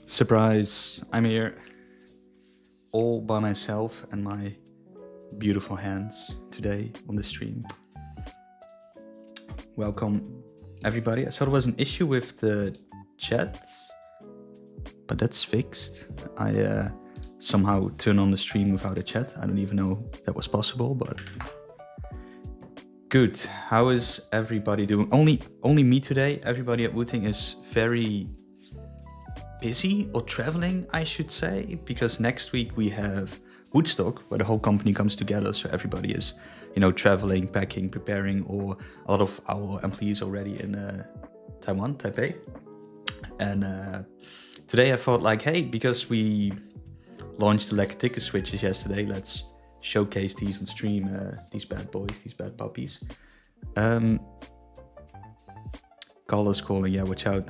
Surprise, I'm here all by myself and my beautiful hands today on the stream. Welcome everybody. I saw there was an issue with the chat, but that's fixed. I somehow turned on the stream without a chat. I don't even know that was possible, but good. How is everybody doing? Only me today. Everybody at Wooting is very busy or traveling, I should say, because next week we have Woodstock, where the whole company comes together. So everybody is, traveling, packing, preparing, or a lot of our employees already in Taiwan, Taipei. And today I thought like, hey, because we launched the Lekker Tikken switches yesterday, let's showcase these on stream, these bad boys, these bad puppies. Carlos calling, yeah, watch out.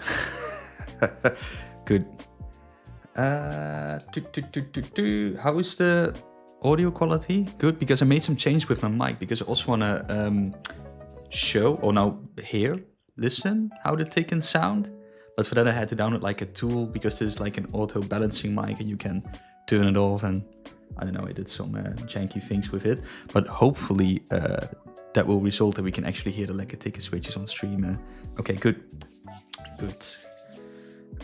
Good. How is the audio quality? Good, because I made some change with my mic, because I also want to show, or now listen how the Tikken sound. But for that I had to download like a tool, because there's like an auto balancing mic and you can turn it off, and I don't know, I did some janky things with it. But hopefully that will result that we can actually hear the Lekker Tikken switches on stream. Okay, good. Good.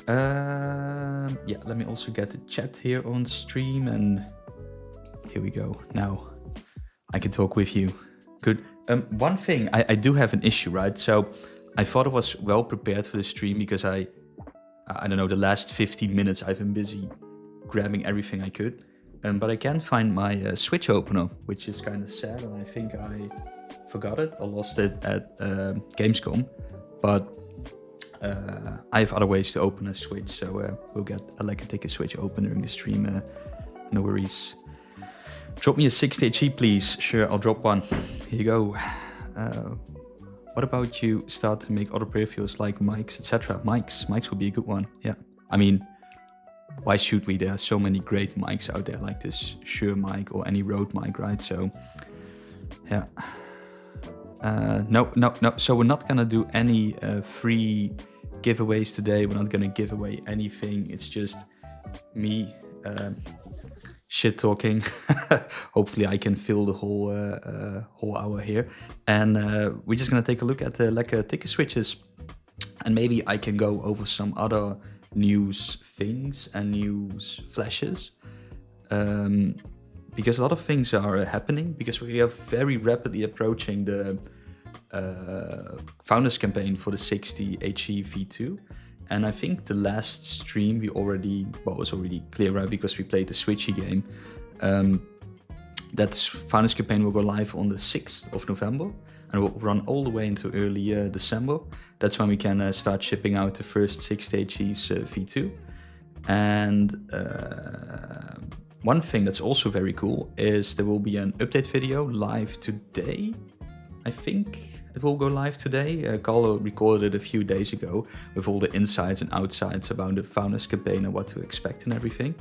Yeah, let me also get the chat here on stream, and here we go. Now I can talk with you. Good. One thing, I do have an issue, right? So I thought I was well prepared for the stream, because I don't know, the last 15 minutes I've been busy grabbing everything I could. But I can't find my Switch opener, which is kind of sad, and I think I forgot it or lost it at Gamescom. But I have other ways to open a Switch, so we'll get a Lekker Tikken Switch open during the stream. No worries. Drop me a 60 HE, please. Sure, I'll drop one. Here you go. What about you start to make other peripherals like mics, etc.? Mics would be a good one. Yeah. I mean, why should we? There are so many great mics out there, like this Shure mic or any Rode mic, right? So, yeah. No. So we're not gonna do any free giveaways today. We're not gonna give away anything. It's just me shit talking. Hopefully I can fill the whole hour here, and we're just gonna take a look at the Lekker Tikken switches, and maybe I can go over some other news things and news flashes, because a lot of things are happening, because we are very rapidly approaching the founders campaign for the 60 HE V2. And I think the last stream we already, well, it was already clear, right? Because we played the Switchy game. That founders campaign will go live on the 6th of November and will run all the way into early December. That's when we can start shipping out the first 60 HE's V2. And one thing that's also very cool is there will be an update video live today. I think it will go live today. Carlo recorded it a few days ago with all the insides and outsides about the founders campaign and what to expect and everything.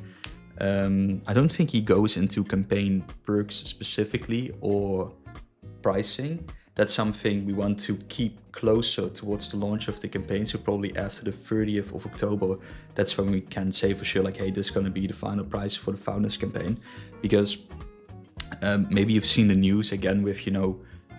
I don't think he goes into campaign perks specifically or pricing. That's something we want to keep closer towards the launch of the campaign. So probably after the 30th of October, that's when we can say for sure, like, hey, this is going to be the final price for the founders campaign. Because maybe you've seen the news again with,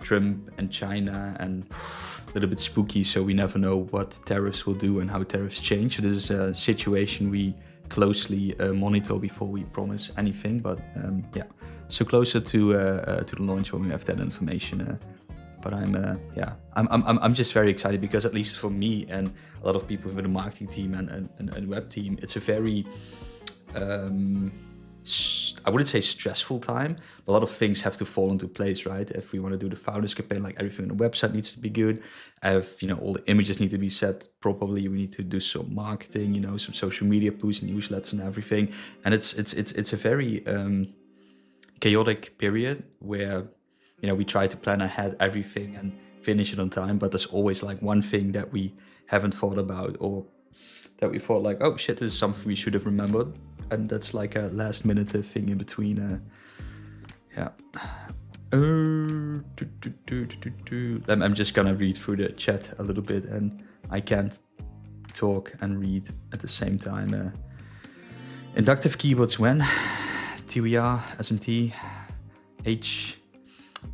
Trump and China, and a little bit spooky, so we never know what tariffs will do and how tariffs change. So this is a situation we closely monitor before we promise anything. But yeah, so closer to the launch when we have that information. But I'm just very excited, because at least for me and a lot of people within the marketing team and web team, it's a very I wouldn't say stressful time. A lot of things have to fall into place, right? If we want to do the founders campaign, like everything on the website needs to be good. All the images need to be set properly. We need to do some marketing, some social media posts, newsletters, and everything. And it's a very chaotic period where we try to plan ahead everything and finish it on time. But there's always like one thing that we haven't thought about, or that we thought like, oh shit, this is something we should have remembered. And that's like a last minute thing in between. Yeah. I'm just gonna read through the chat a little bit, and I can't talk and read at the same time. Inductive keyboards when? TWR, SMT, H.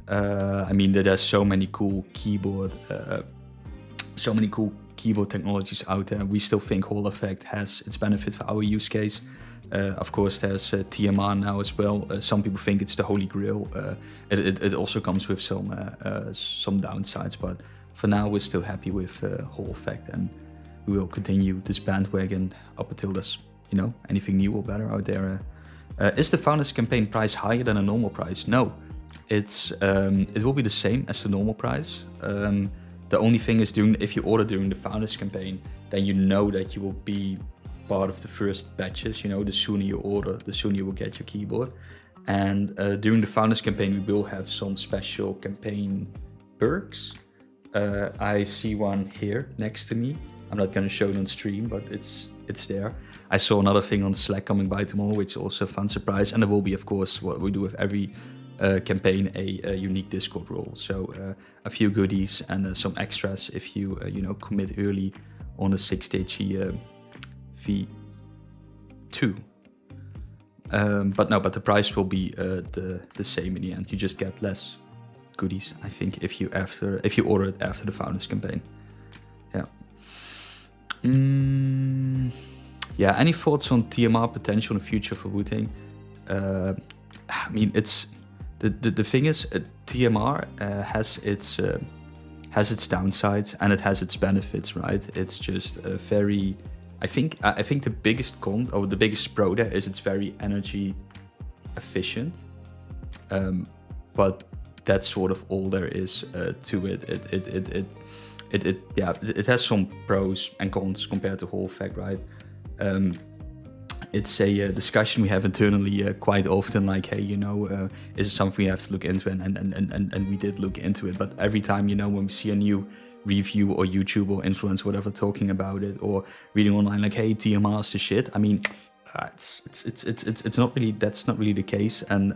I mean, there's so many cool keyboard technologies out there. We still think Hall effect has its benefit for our use case. Of course, there's TMR now as well. Some people think it's the holy grail. It also comes with some downsides, but for now we're still happy with Hall effect, and we will continue this bandwagon up until there's anything new or better out there. Is the Founders Campaign price higher than a normal price? No, it will be the same as the normal price. The only thing is if you order during the Founders Campaign, then you know that you will be part of the first batches. The sooner you order, the sooner you will get your keyboard. And during the Founders Campaign, we will have some special campaign perks. I see one here next to me. I'm not going to show it on stream, but it's there. I saw another thing on Slack coming by tomorrow, which is also a fun surprise. And there will be, of course, what we do with every campaign, a unique Discord role. So a few goodies and some extras if you commit early on the 6-stage V2. But the price will be the same in the end. You just get less goodies, I think, if you order it after the Founders Campaign. Yeah. Yeah. Any thoughts on TMR potential in the future for Wooting? I mean, it's the thing is, TMR has its downsides and it has its benefits, right? It's just very. I think the biggest con or the biggest pro there is it's very energy efficient, but that's sort of all there is to it. It has some pros and cons compared to Hall effect, right? It's a discussion we have internally quite often, like, hey, is it something we have to look into? And we did look into it, but every time, when we see a new review or YouTube or influencer, whatever, talking about it, or reading online, like, hey, TMR is the shit. I mean, it's not really, that's not really the case. And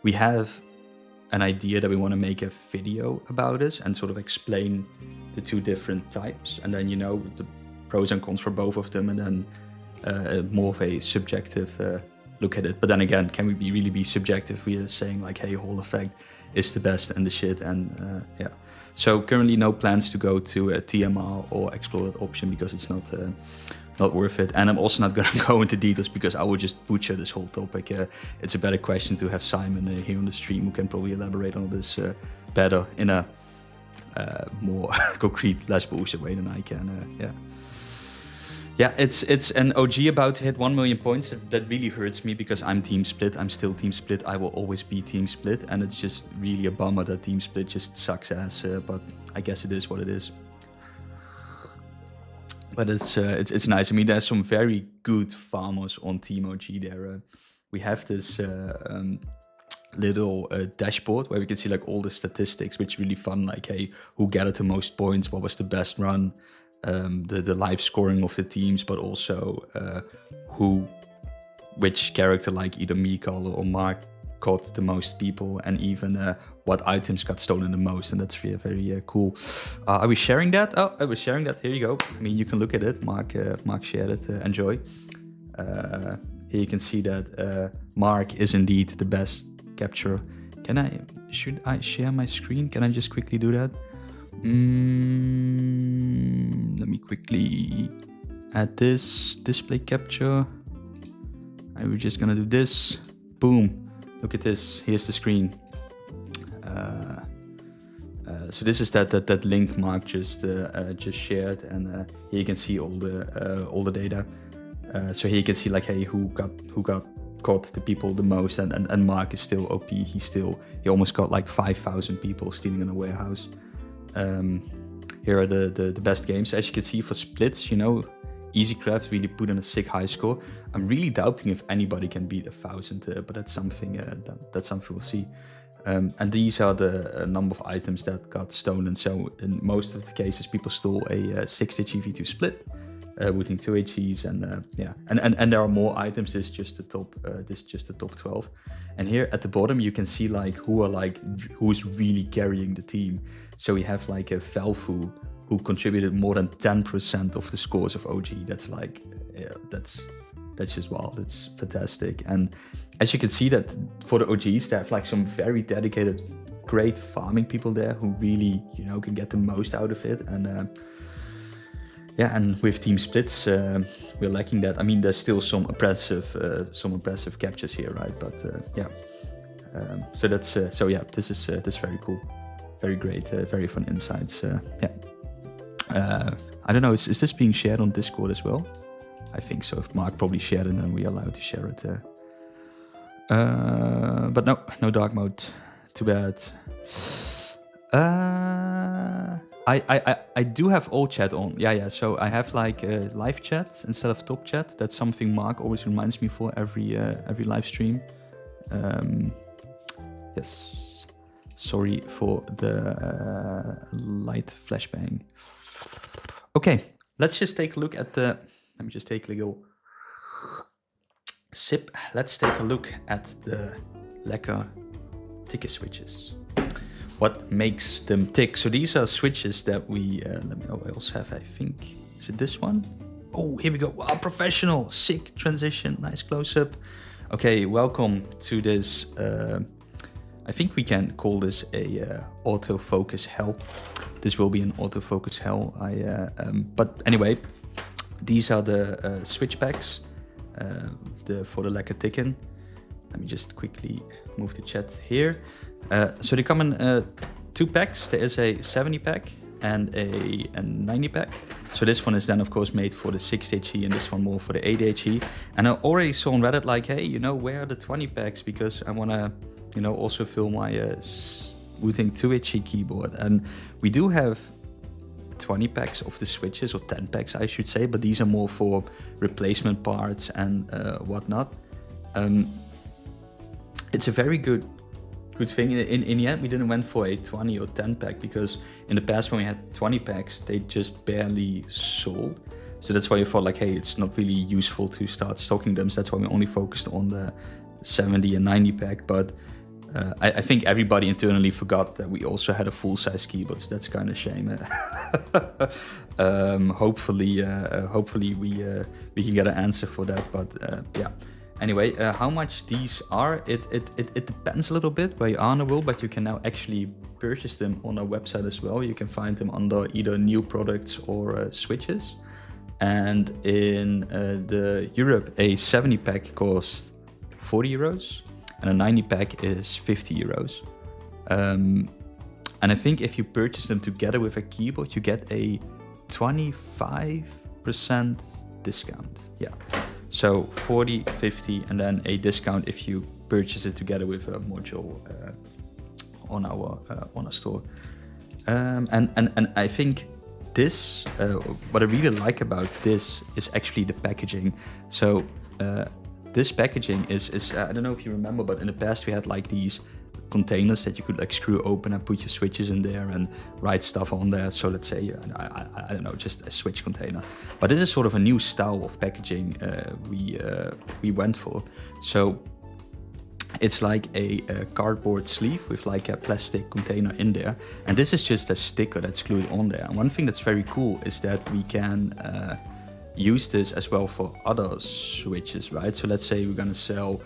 we have an idea that we want to make a video about this and sort of explain the two different types, and then the pros and cons for both of them, and then more of a subjective look at it. But then again, can we really be subjective? We are saying like, hey, Hall effect is the best and the shit, and yeah. So currently no plans to go to a TMR or explore that option because it's not worth it. And I'm also not going to go into details because I would just butcher this whole topic. It's a better question to have Simon here on the stream, who can probably elaborate on this better in a more concrete, less bullshit way than I can. Yeah, it's an OG about to hit 1 million points. That really hurts me because I'm team split. I'm still team split. I will always be team split, and it's just really a bummer that team split just sucks ass. But I guess it is what it is. But it's nice. I mean, there's some very good farmers on Team OG there. We have this little dashboard where we can see like all the statistics, which is really fun. Like, hey, who gathered the most points? What was the best run? The live scoring of the teams, but also which character, like either Mikael or Mark, caught the most people, and even what items got stolen the most. And that's very, very cool. Are we sharing that? Oh, I was sharing that. Here you go. I mean, you can look at it. Mark shared it. Enjoy. Here you can see that Mark is indeed the best capturer. Should I share my screen? Can I just quickly do that? Let me quickly add this display capture. I'm just gonna do this. Boom. Look at this. Here's the screen. So this is that link Mark just shared, and here you can see all the data. So here you can see like, hey, who got caught the people the most, and Mark is still OP. He almost got like 5,000 people stealing in a warehouse. Here are the best games. As you can see for splits, EasyCraft really put in a sick high score. I'm really doubting if anybody can beat 1,000, but that's something we'll see. And these are the number of items that got stolen. So in most of the cases, people stole a 6-stage EV2 split, Wooting 2 HEs, and yeah, and there are more items. This is just the top 12. And here at the bottom, you can see like who's really carrying the team. So we have like a Velfu who contributed more than 10% of the scores of OG. That's like, yeah, that's just wild. It's fantastic. And as you can see that for the OGs, they have like some very dedicated, great farming people there who really, you know, can get the most out of it. And yeah, and with team splits, we're lacking that. I mean, there's still some impressive captures here, right? But yeah, so that's so yeah, this is very cool, very great, very fun insights. Yeah, I don't know, is this being shared on Discord as well? I think so. If Mark probably shared it, then we're allowed to share it. But no dark mode. Too bad. I do have all chat on. Yeah. So I have like live chat instead of top chat. That's something Mark always reminds me for every live stream. Yes. Sorry for the light flashbang. Okay, let's just take a look at the. Let me just take a little sip. Let's take a look at the Lekker Tikken switches. What makes them tick? So these are switches that we, let me know, I also have, I think, is it this one? Oh, here we go. Wow, professional, sick transition, nice close-up. Okay, welcome to this, I think we can call this a autofocus hell. This will be an autofocus hell. But anyway, these are the switch packs for the Lekker Tikken. Let me just quickly move the chat here. So they come in 2 packs. There is a 70 pack and a 90 pack. So this one is then of course made for the 60HE and this one more for the 80HE. And I already saw on Reddit like, hey, you know, where are the 20 packs? Because I want to, you know, also fill my Wooting 2HE keyboard. And we do have 20 packs of the switches, or 10 packs I should say, but these are more for replacement parts and whatnot. It's a very good thing. In the end, we didn't went for a 20 or 10 pack because in the past when we had 20 packs, they just barely sold. So that's why we thought like, hey, it's not really useful to start stocking them. So that's why we only focused on the 70 and 90 pack. But I think everybody internally forgot that we also had a full-size keyboard, so that's kind of a shame. Hopefully we can get an answer for that. But yeah. Anyway, how much these are, it depends a little bit where you are in the world, but you can now actually purchase them on our website as well. You can find them under either new products or switches. And in the Europe, a 70 pack costs 40 euros and a 90 pack is 50 euros. And I think if you purchase them together with a keyboard, you get a 25% discount. Yeah. So 40, 50, and then a discount if you purchase it together with a module on our store. And I think this, what I really like about this is actually the packaging. So this packaging is I don't know if you remember, but in the past we had like these containers that you could like screw open and put your switches in there and write stuff on there. So let's say, I don't know, just a switch container. But this is sort of a new style of packaging we went for. So it's like a cardboard sleeve with like a plastic container in there. And this is just a sticker that's glued on there. And one thing that's very cool is that we can use this as well for other switches, right? So let's say we're gonna sell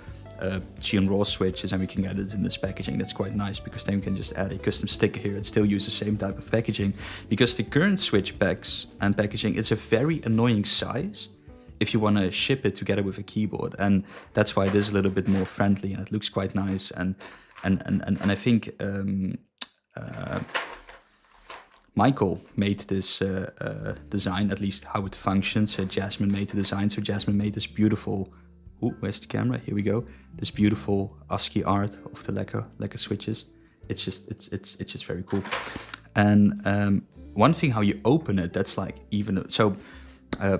G raw switches and we can get it in this packaging. That's quite nice because then we can just add a custom sticker here and still use the same type of packaging, because the current switch packs and packaging, it's a very annoying size if you want to ship it together with a keyboard, and that's why it is a little bit more friendly and it looks quite nice. And I think Michael made this design, at least how it functions. Jasmine made the design, so Jasmine made this beautiful. Ooh, where's the camera? Here we go. This beautiful ASCII art of the Lekker switches. It's just very cool. And one thing, how you open it, that's like even so.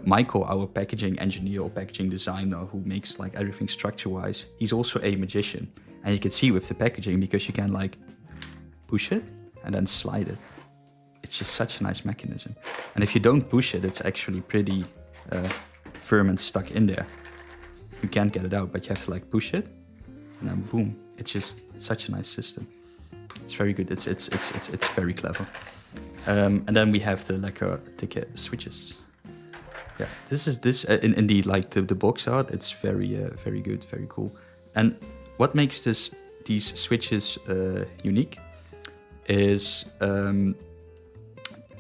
Michael, our packaging engineer or packaging designer, who makes like everything structure-wise, he's also a magician, and you can see with the packaging because you can like push it and then slide it. It's just such a nice mechanism. And if you don't push it, it's actually pretty firm and stuck in there. You can't get it out, but you have to like push it, and then boom! It's such a nice system. It's very good. It's very clever. And then we have the Lekker Tikken switches. Yeah, this is indeed like the box art. It's very good, very cool. And what makes these switches unique is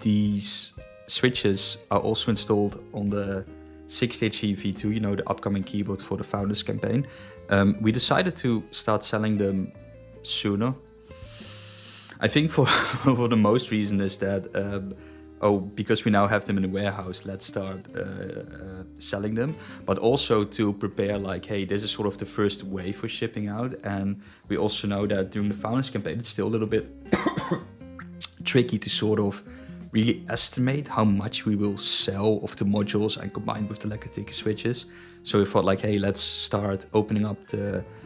these switches are also installed on the 6HE V2, you know, the upcoming keyboard for the Founders campaign. We decided to start selling them sooner. I think for the most reason is that because we now have them in the warehouse, let's start selling them. But also to prepare, like, hey, this is sort of the first wave for shipping out. And we also know that during the Founders campaign, it's still a little bit tricky to sort of really estimate how much we will sell of the modules and combined with the Lekker Tikken switches. So we thought, like, hey, let's start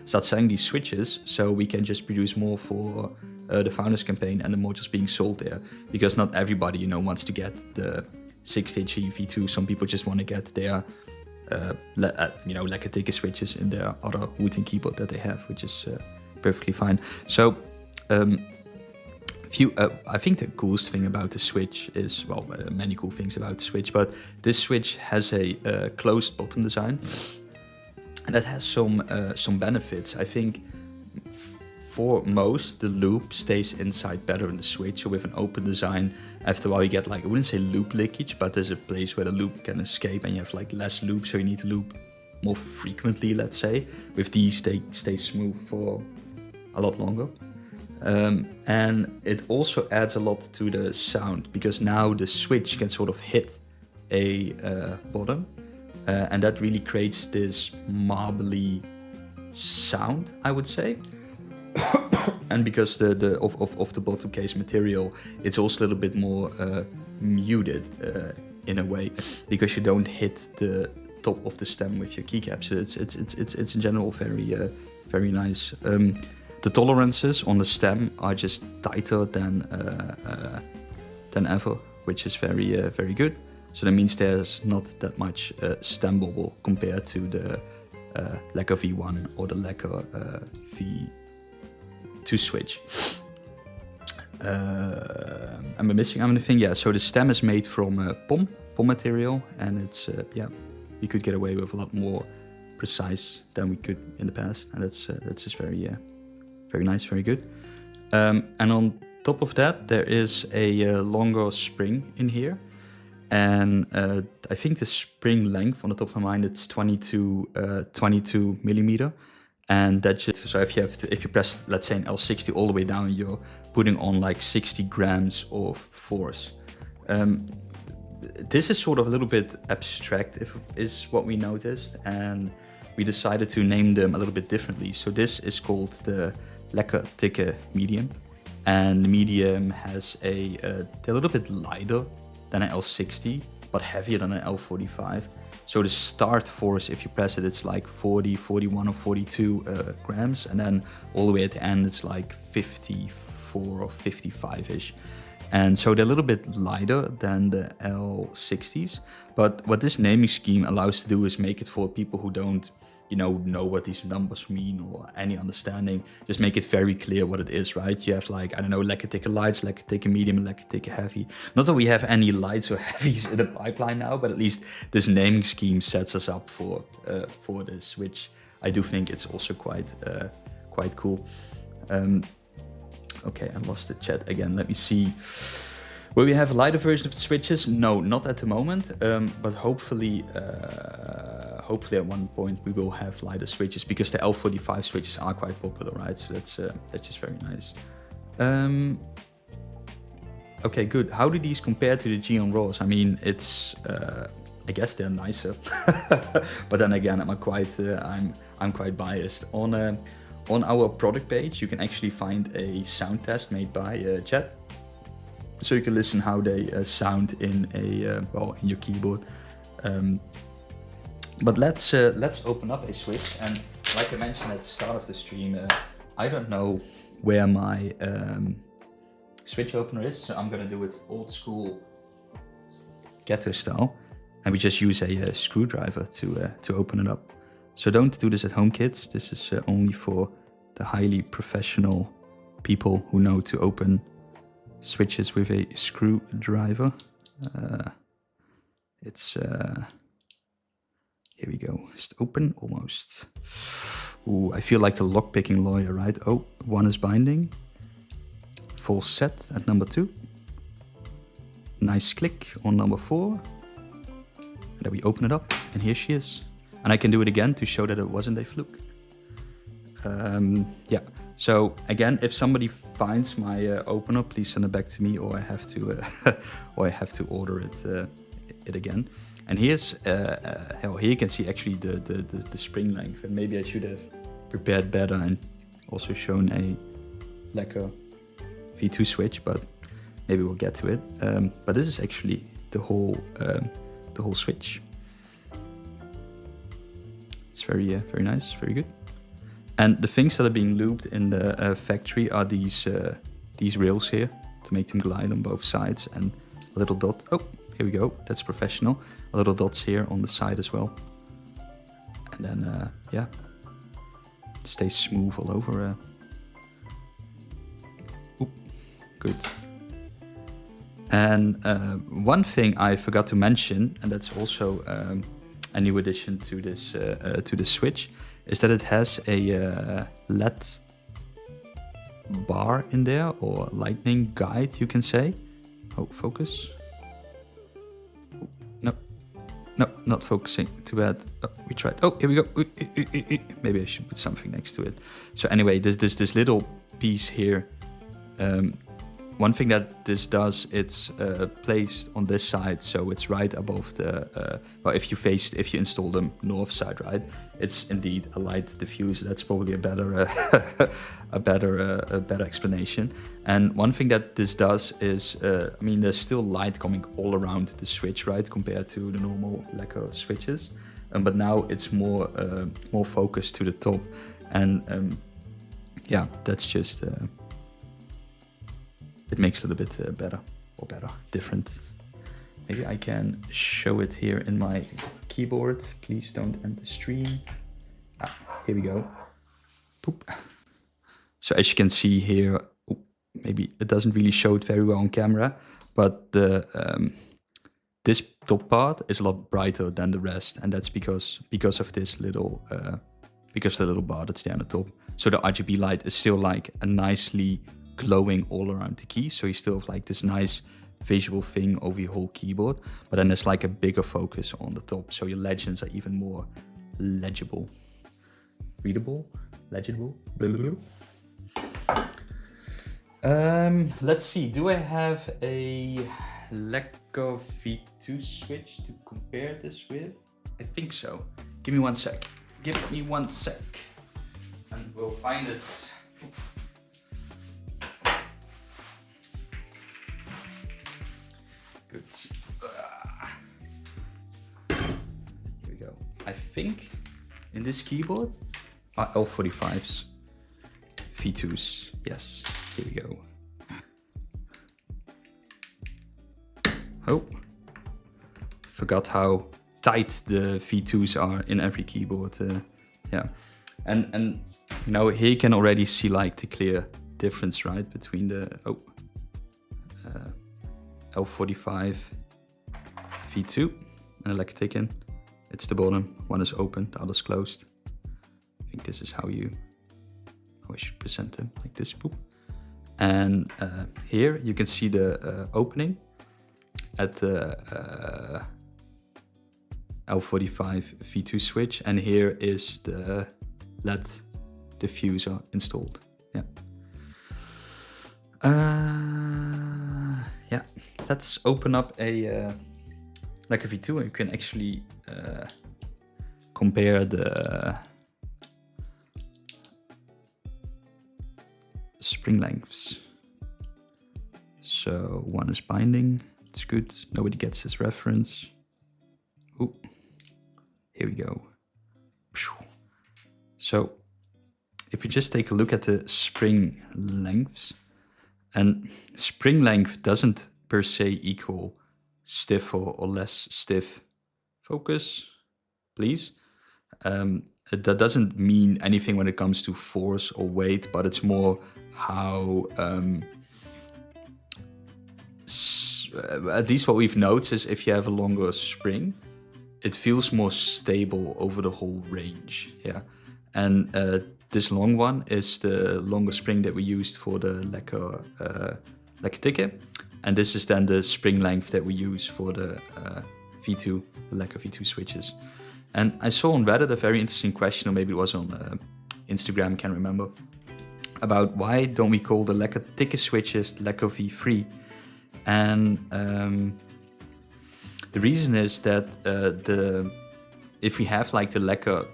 start selling these switches so we can just produce more for the Founders campaign and the modules being sold there, because not everybody, you know, wants to get the 6HE V2. Some people just want to get their Lekker Tikken switches in their other Wooting keyboard that they have, which is perfectly fine. So I think the coolest thing about the Switch is, well, many cool things about the Switch, but this Switch has a closed bottom design, and that has some benefits. I think for most, the loop stays inside better in the Switch. So with an open design, after a while you get, like, I wouldn't say loop leakage, but there's a place where the loop can escape and you have like less loop, so you need to loop more frequently, let's say. With these, they stay smooth for a lot longer. And it also adds a lot to the sound, because now the Switch can sort of hit a bottom, and that really creates this marbly sound, I would say. And because of the bottom case material, it's also a little bit more muted in a way, because you don't hit the top of the stem with your keycap. So it's in general very nice. The tolerances on the stem are just tighter than ever, which is very good. So that means there's not that much stem bobble compared to the Lekker V1 or the Lekker V2 switch. Am I missing anything? Yeah, so the stem is made from POM material, and it's we could get away with a lot more precise than we could in the past, and that's just very nice, very good. And on top of that, there is a longer spring in here, and I think the spring length, on the top of my mind, it's 22 millimeter. And that should, so if you press, let's say, an L60 all the way down, you're putting on like 60 grams of force. This is sort of a little bit abstract, is what we noticed, and we decided to name them a little bit differently. So this is called the Lekker Tikken medium, and the medium has they're a little bit lighter than an L60, but heavier than an L45. So the start force, if you press it, it's like 40, 41 or 42 grams. And then all the way at the end, it's like 54 or 55-ish. And so they're a little bit lighter than the L60s. But what this naming scheme allows to do is make it for people who don't, know what these numbers mean or any understanding. Just make it very clear what it is, right? You have like, I don't know, Lekker Tikken lights, Lekker Tikken medium, and Lekker Tikken heavy. Not that we have any lights or heavies in the pipeline now, but at least this naming scheme sets us up for this, which I do think it's also quite cool. Okay, I lost the chat again. Let me see. Will we have a lighter version of the switches? No, not at the moment, but hopefully at one point we will have lighter switches, because the L45 switches are quite popular, right? So that's just very nice. Okay, good. How do these compare to the Geon Raws? I mean, it's I guess they're nicer, but then again, I'm quite biased. On our product page, you can actually find a sound test made by Chat. So you can listen how they sound in in your keyboard. But let's open up a switch, and like I mentioned at the start of the stream, I don't know where my switch opener is, so I'm gonna do it old school ghetto style, and we just use a screwdriver to open it up. So don't do this at home, kids. This is only for the highly professional people who know to open switches with a screwdriver. It's here we go. Just open almost. Ooh, I feel like the lockpicking lawyer, right? Oh, one is binding. Full set at number 2. Nice click on number 4. And then we open it up, and here she is. And I can do it again to show that it wasn't a fluke. Yeah. So again, if somebody finds my opener, please send it back to me, or I have to, or I have to order it again. And here's, here you can see actually the spring length, and maybe I should have prepared better and also shown a Lekker V2 switch, but maybe we'll get to it. But this is actually the whole switch. It's very nice, very good. And the things that are being looped in the factory are these rails here to make them glide on both sides, and a little dot. Oh, here we go. That's professional. A little dots here on the side as well. And then, yeah, it stays smooth all over. Oop, good. And one thing I forgot to mention, and that's also a new addition to this switch, is that it has a LED bar in there, or lightning guide, you can say. Oh, focus. Oh, no, no, not focusing. Too bad. Oh, we tried. Oh, here we go. Maybe I should put something next to it. So anyway, there's this little piece here. One thing that this does, it's placed on this side, so it's right above the. Well, if you install them north side, right? It's indeed a light diffuser. That's probably a better, a better explanation. And one thing that this does is, I mean, there's still light coming all around the switch, right, compared to the normal Lekker switches, but now it's more focused to the top, and yeah, that's just. It makes it a bit better, different. Maybe I can show it here in my keyboard. Please don't end the stream. Here we go. Boop. So as you can see here, maybe it doesn't really show it very well on camera, but the this top part is a lot brighter than the rest, and that's because of this little because the little bar that's there on the top. So the RGB light is still like a nicely glowing all around the key, so you still have like this nice visual thing over your whole keyboard, but then there's like a bigger focus on the top, so your legends are even more legible, readable, legible. Let's see, do I have a Lekker V2 switch to compare this with? I think so. Give me one sec, and we'll find it. Good. Here we go. I think in this keyboard are L45s, V2s. Yes, here we go. Oh, forgot how tight the V2s are in every keyboard. Yeah, and you know, here you can already see like the clear difference, right, between the L45 V2 and a Lekker Tikken. It's the bottom, one is open, the other's closed. I think this is how I should present them, like this. Boop. And here you can see the opening at the L45 V2 switch, and here is the LED diffuser installed. Yeah. Yeah, let's open up a Lekker V2, and you can actually compare the spring lengths. So one is binding, it's good, nobody gets this reference. Ooh, here we go. So if you just take a look at the spring lengths, and spring length doesn't per se equal stiffer or less stiff. Focus, please. That doesn't mean anything when it comes to force or weight, but it's more how at least what we've noticed is if you have a longer spring, it feels more stable over the whole range. Yeah, and this long one is the longer spring that we used for the Lekker Tikken, and this is then the spring length that we use for the V2, the Lekker V2 switches. And I saw on Reddit a very interesting question, or maybe it was on Instagram, can't remember, about why don't we call the Lekker Tikken switches Lekker V3? And the reason is that if we have like the Lekker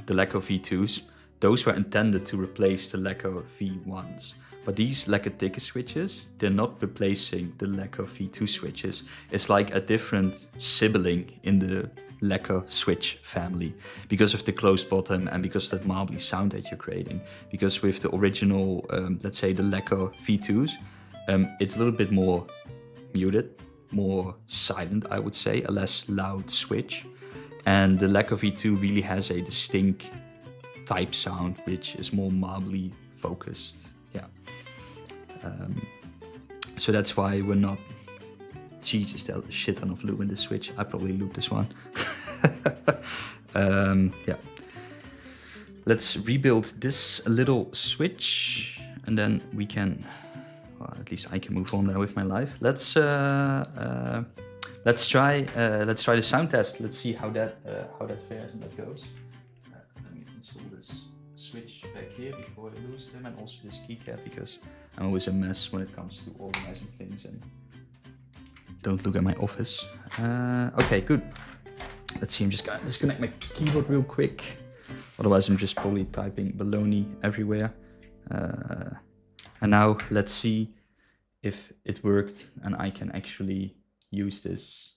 V2s, those were intended to replace the Lekker V1s. But these Lekker Tikken switches, they're not replacing the Lekker V2 switches. It's like a different sibling in the Lekker switch family because of the closed bottom and because of that marbly sound that you're creating. Because with the original, let's say the Lekker V2s, it's a little bit more muted, more silent, I would say, a less loud switch. And the Lekker V2 really has a distinct type sound, which is more marbly focused. Yeah. So that's why we're not... Jesus, there's a shit ton of lube in this switch. I probably lube this one. Yeah. Let's rebuild this little switch and then we can... Well, at least I can move on there with my life. Let's try the sound test. Let's see how that fares and that goes. Let me install this switch back here before I lose them, and also this keycap because I'm always a mess when it comes to organizing things and don't look at my office. Okay, good. Let's see. I'm just gonna disconnect my keyboard real quick. Otherwise, I'm just probably typing baloney everywhere. And now let's see if it worked and I can actually use this.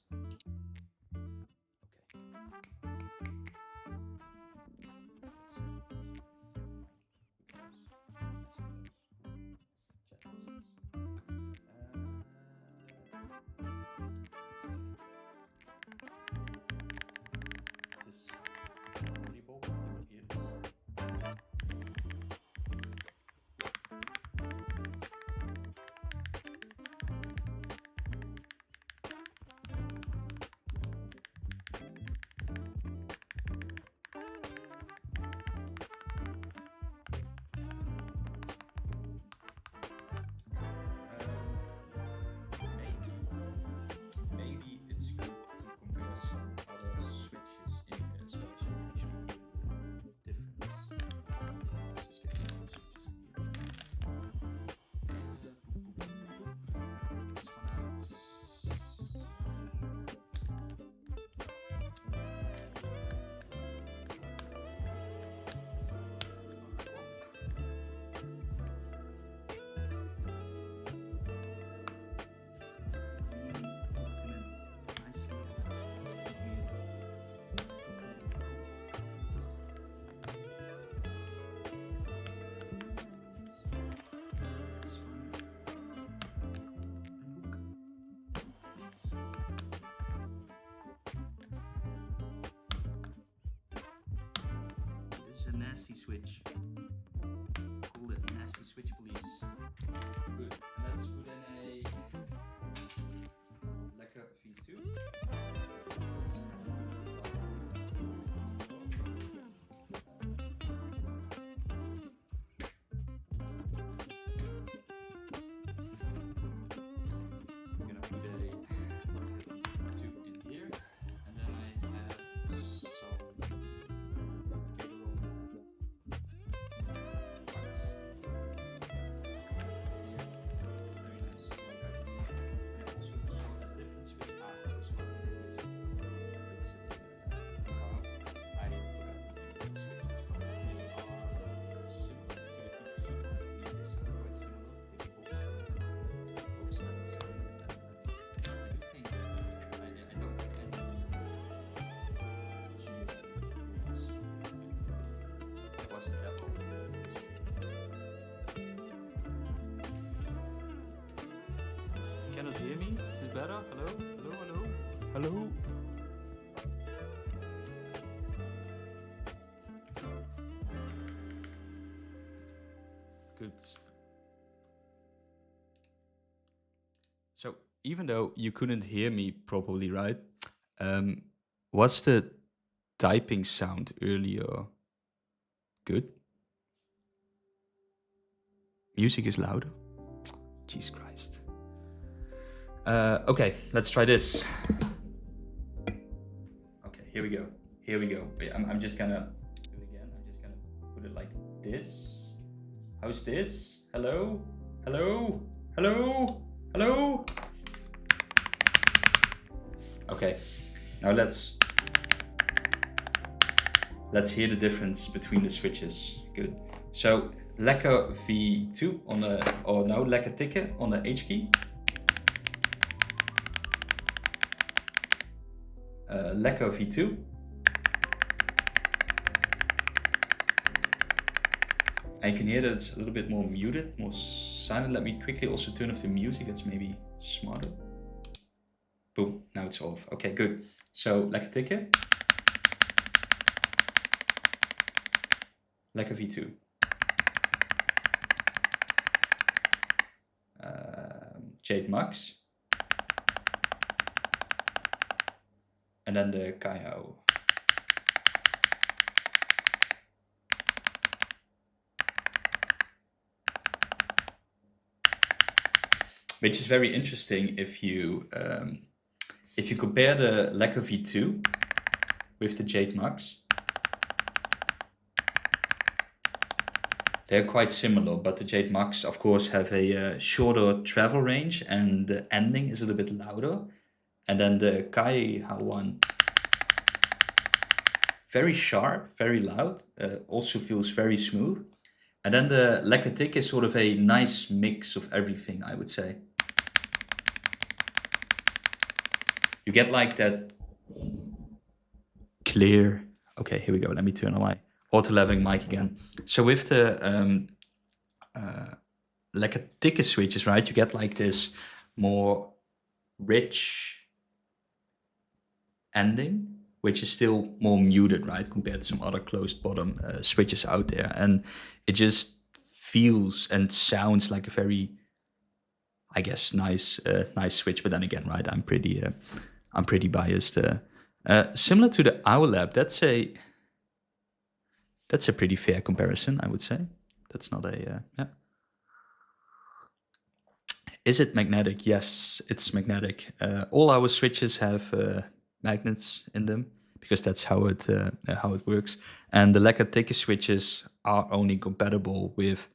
Nasty switch. Call it nasty switch, please. Good. And let's put in a Lekker V2. I'm gonna put a Lekker V2 in here, and then I have some. Cannot hear me? Is this better? Hello? Hello? Hello? Hello? Good. So even though you couldn't hear me properly, right? Was the typing sound earlier good? Music is louder. Jesus Christ. Okay, let's try this. Okay, here we go. Here we go. Wait, I'm just gonna do it again. I'm just gonna put it like this. How's this? Hello? Hello? Hello? Hello? Okay, now let's hear the difference between the switches. Good. So Lekker V2 on the, or no, Lekker Tikken on the H key. Lekker V2. And you can hear that it's a little bit more muted, more silent. Let me quickly also turn off the music. That's maybe smarter. Boom, now it's off. Okay, good. So Lekker Tikken. Lekker V2. Jade Max. And then the Kaiao. Which is very interesting if you compare the Lekker V2 with the Jade Max. They're quite similar, but the Jade Max, of course, have a shorter travel range, and the ending is a little bit louder. And then the Kaiao one, very sharp, very loud, also feels very smooth. And then the Lekker Tik is sort of a nice mix of everything, I would say. You get like that clear. Okay, here we go. Let me turn on my auto leveling mic again. So with the Lekker Tikken switches, right, you get like this more rich ending, which is still more muted, right, compared to some other closed bottom switches out there. And it just feels and sounds like a very, I guess, nice switch. But then again, right, I'm pretty biased. Similar to the OwlLab, that's a pretty fair comparison, I would say. That's not a yeah. Is it magnetic? Yes, it's magnetic. All our switches have magnets in them because that's how it works. And the Lekker Tikken switches are only compatible with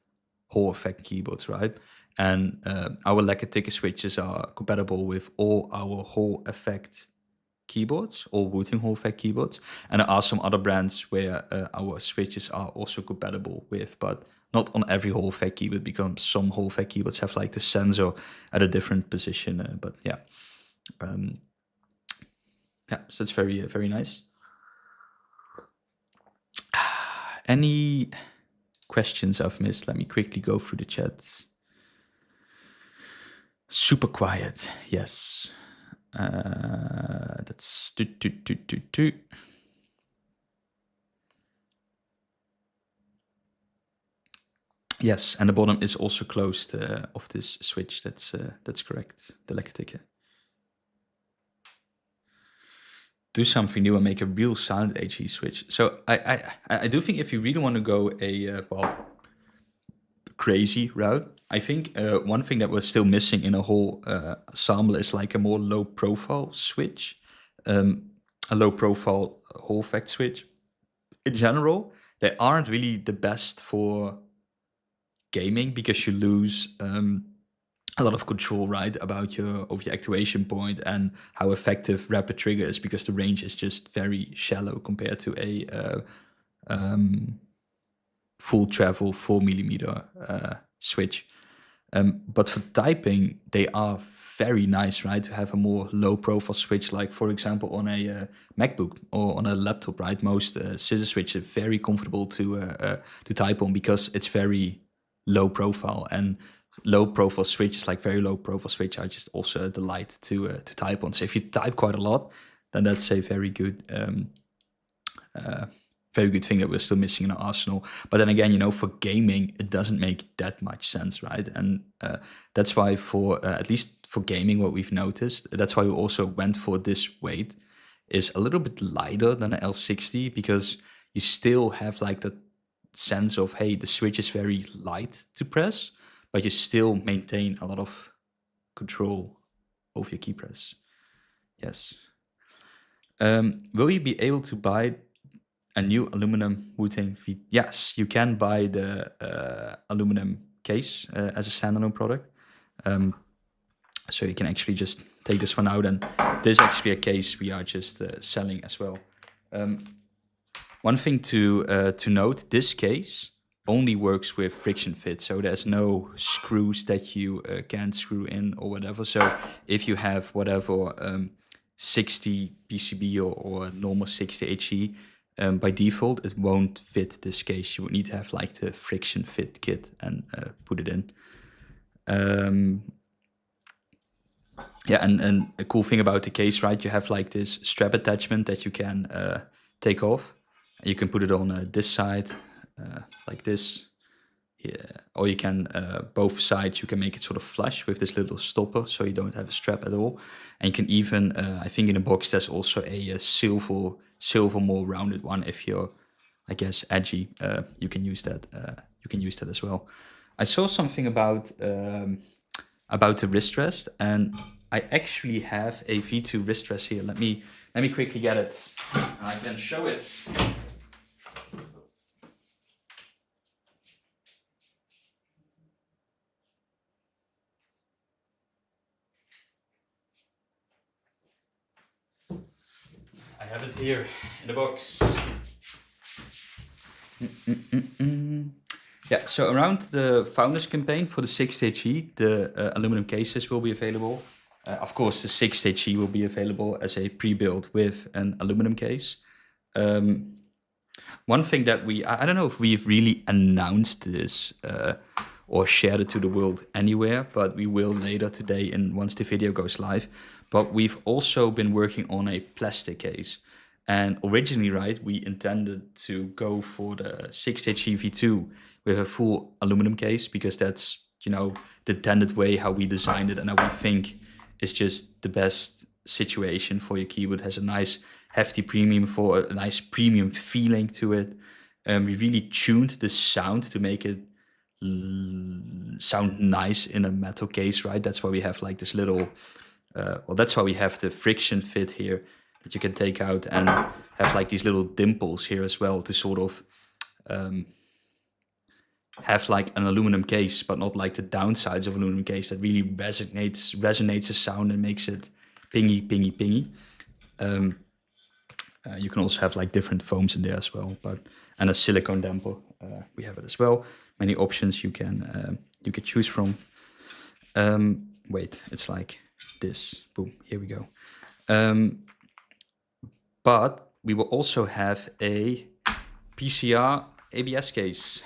Hall effect keyboards, right? And our Lekker Tikken switches are compatible with all our Hall effect keyboards, all Wooting Hall effect keyboards. And there are some other brands where our switches are also compatible with, but not on every Hall effect keyboard, because some Hall effect keyboards have like the sensor at a different position. But yeah. Yeah, so that's very, very nice. Any questions I've missed? Let me quickly go through the chat. Super quiet, yes. That's Yes, and the bottom is also closed of this switch. That's correct. The Lekker Tikken. Do something new and make a real silent HE switch. So I do think if you really want to go a crazy route, I think one thing that was still missing in a whole ensemble is like a more low profile switch, a low profile Hall effect switch. In general, they aren't really the best for gaming because you lose a lot of control, right, about your actuation point and how effective rapid trigger is, because the range is just very shallow compared to a full travel 4mm switch. But for typing, they are very nice, right, to have a more low profile switch, like for example on a MacBook or on a laptop, right? Most scissor switches are very comfortable to type on because it's very low profile, and low profile switches, like very low profile switch, are just also a delight to type on. So if you type quite a lot, then that's a very good thing that we're still missing in our arsenal. But then again, you know, for gaming, it doesn't make that much sense, right? And that's why for at least for gaming, what we've noticed, that's why we also went for this weight, is a little bit lighter than an L60, because you still have like that sense of, hey, the switch is very light to press, but you still maintain a lot of control over your key press. Yes. Will you be able to buy a new aluminum Wooting V? Yes, you can buy the aluminum case as a standalone product. So you can actually just take this one out, and this is actually a case we are just selling as well. One thing to note, this case only works with friction fit, so there's no screws that you can't screw in or whatever. So if you have whatever 60 PCB or normal 60 HE, by default it won't fit this case. You would need to have like the friction fit kit and put it in. Yeah, and a cool thing about the case, right? You have like this strap attachment that you can take off. You can put it on this side, like this. Yeah, or you can both sides. You can make it sort of flush with this little stopper, so you don't have a strap at all. And you can even, I think in the box there's also a silver more rounded one. If you're, I guess, edgy, you can use that. You can use that as well. I saw something about the wrist rest, and I actually have a V2 wrist rest here. Let me quickly get it, and I can show it. I have it here in the box. Yeah, so around the Founders campaign for the 6HE, the aluminum cases will be available. Of course, the 6HE will be available as a pre-built with an aluminum case. One thing that I don't know if we've really announced this or shared it to the world anywhere, but we will later today and once the video goes live. But we've also been working on a plastic case. And originally, right, we intended to go for the 6HE V2 with a full aluminum case, because that's, the intended way how we designed it, and how we think is just the best situation for your keyboard. It has a nice hefty premium, for a nice premium feeling to it. We really tuned the sound to make it sound nice in a metal case, right? That's why we have like this little, that's why we have the friction fit here that you can take out, and have like these little dimples here as well to sort of have like an aluminum case, but not like the downsides of aluminum case that really resonates the sound and makes it pingy, pingy, pingy. You can also have like different foams in there as well, and a silicone damper. We have it as well. Many options you can choose from. Wait, it's like this. Boom, here we go. But we will also have a PCR ABS case.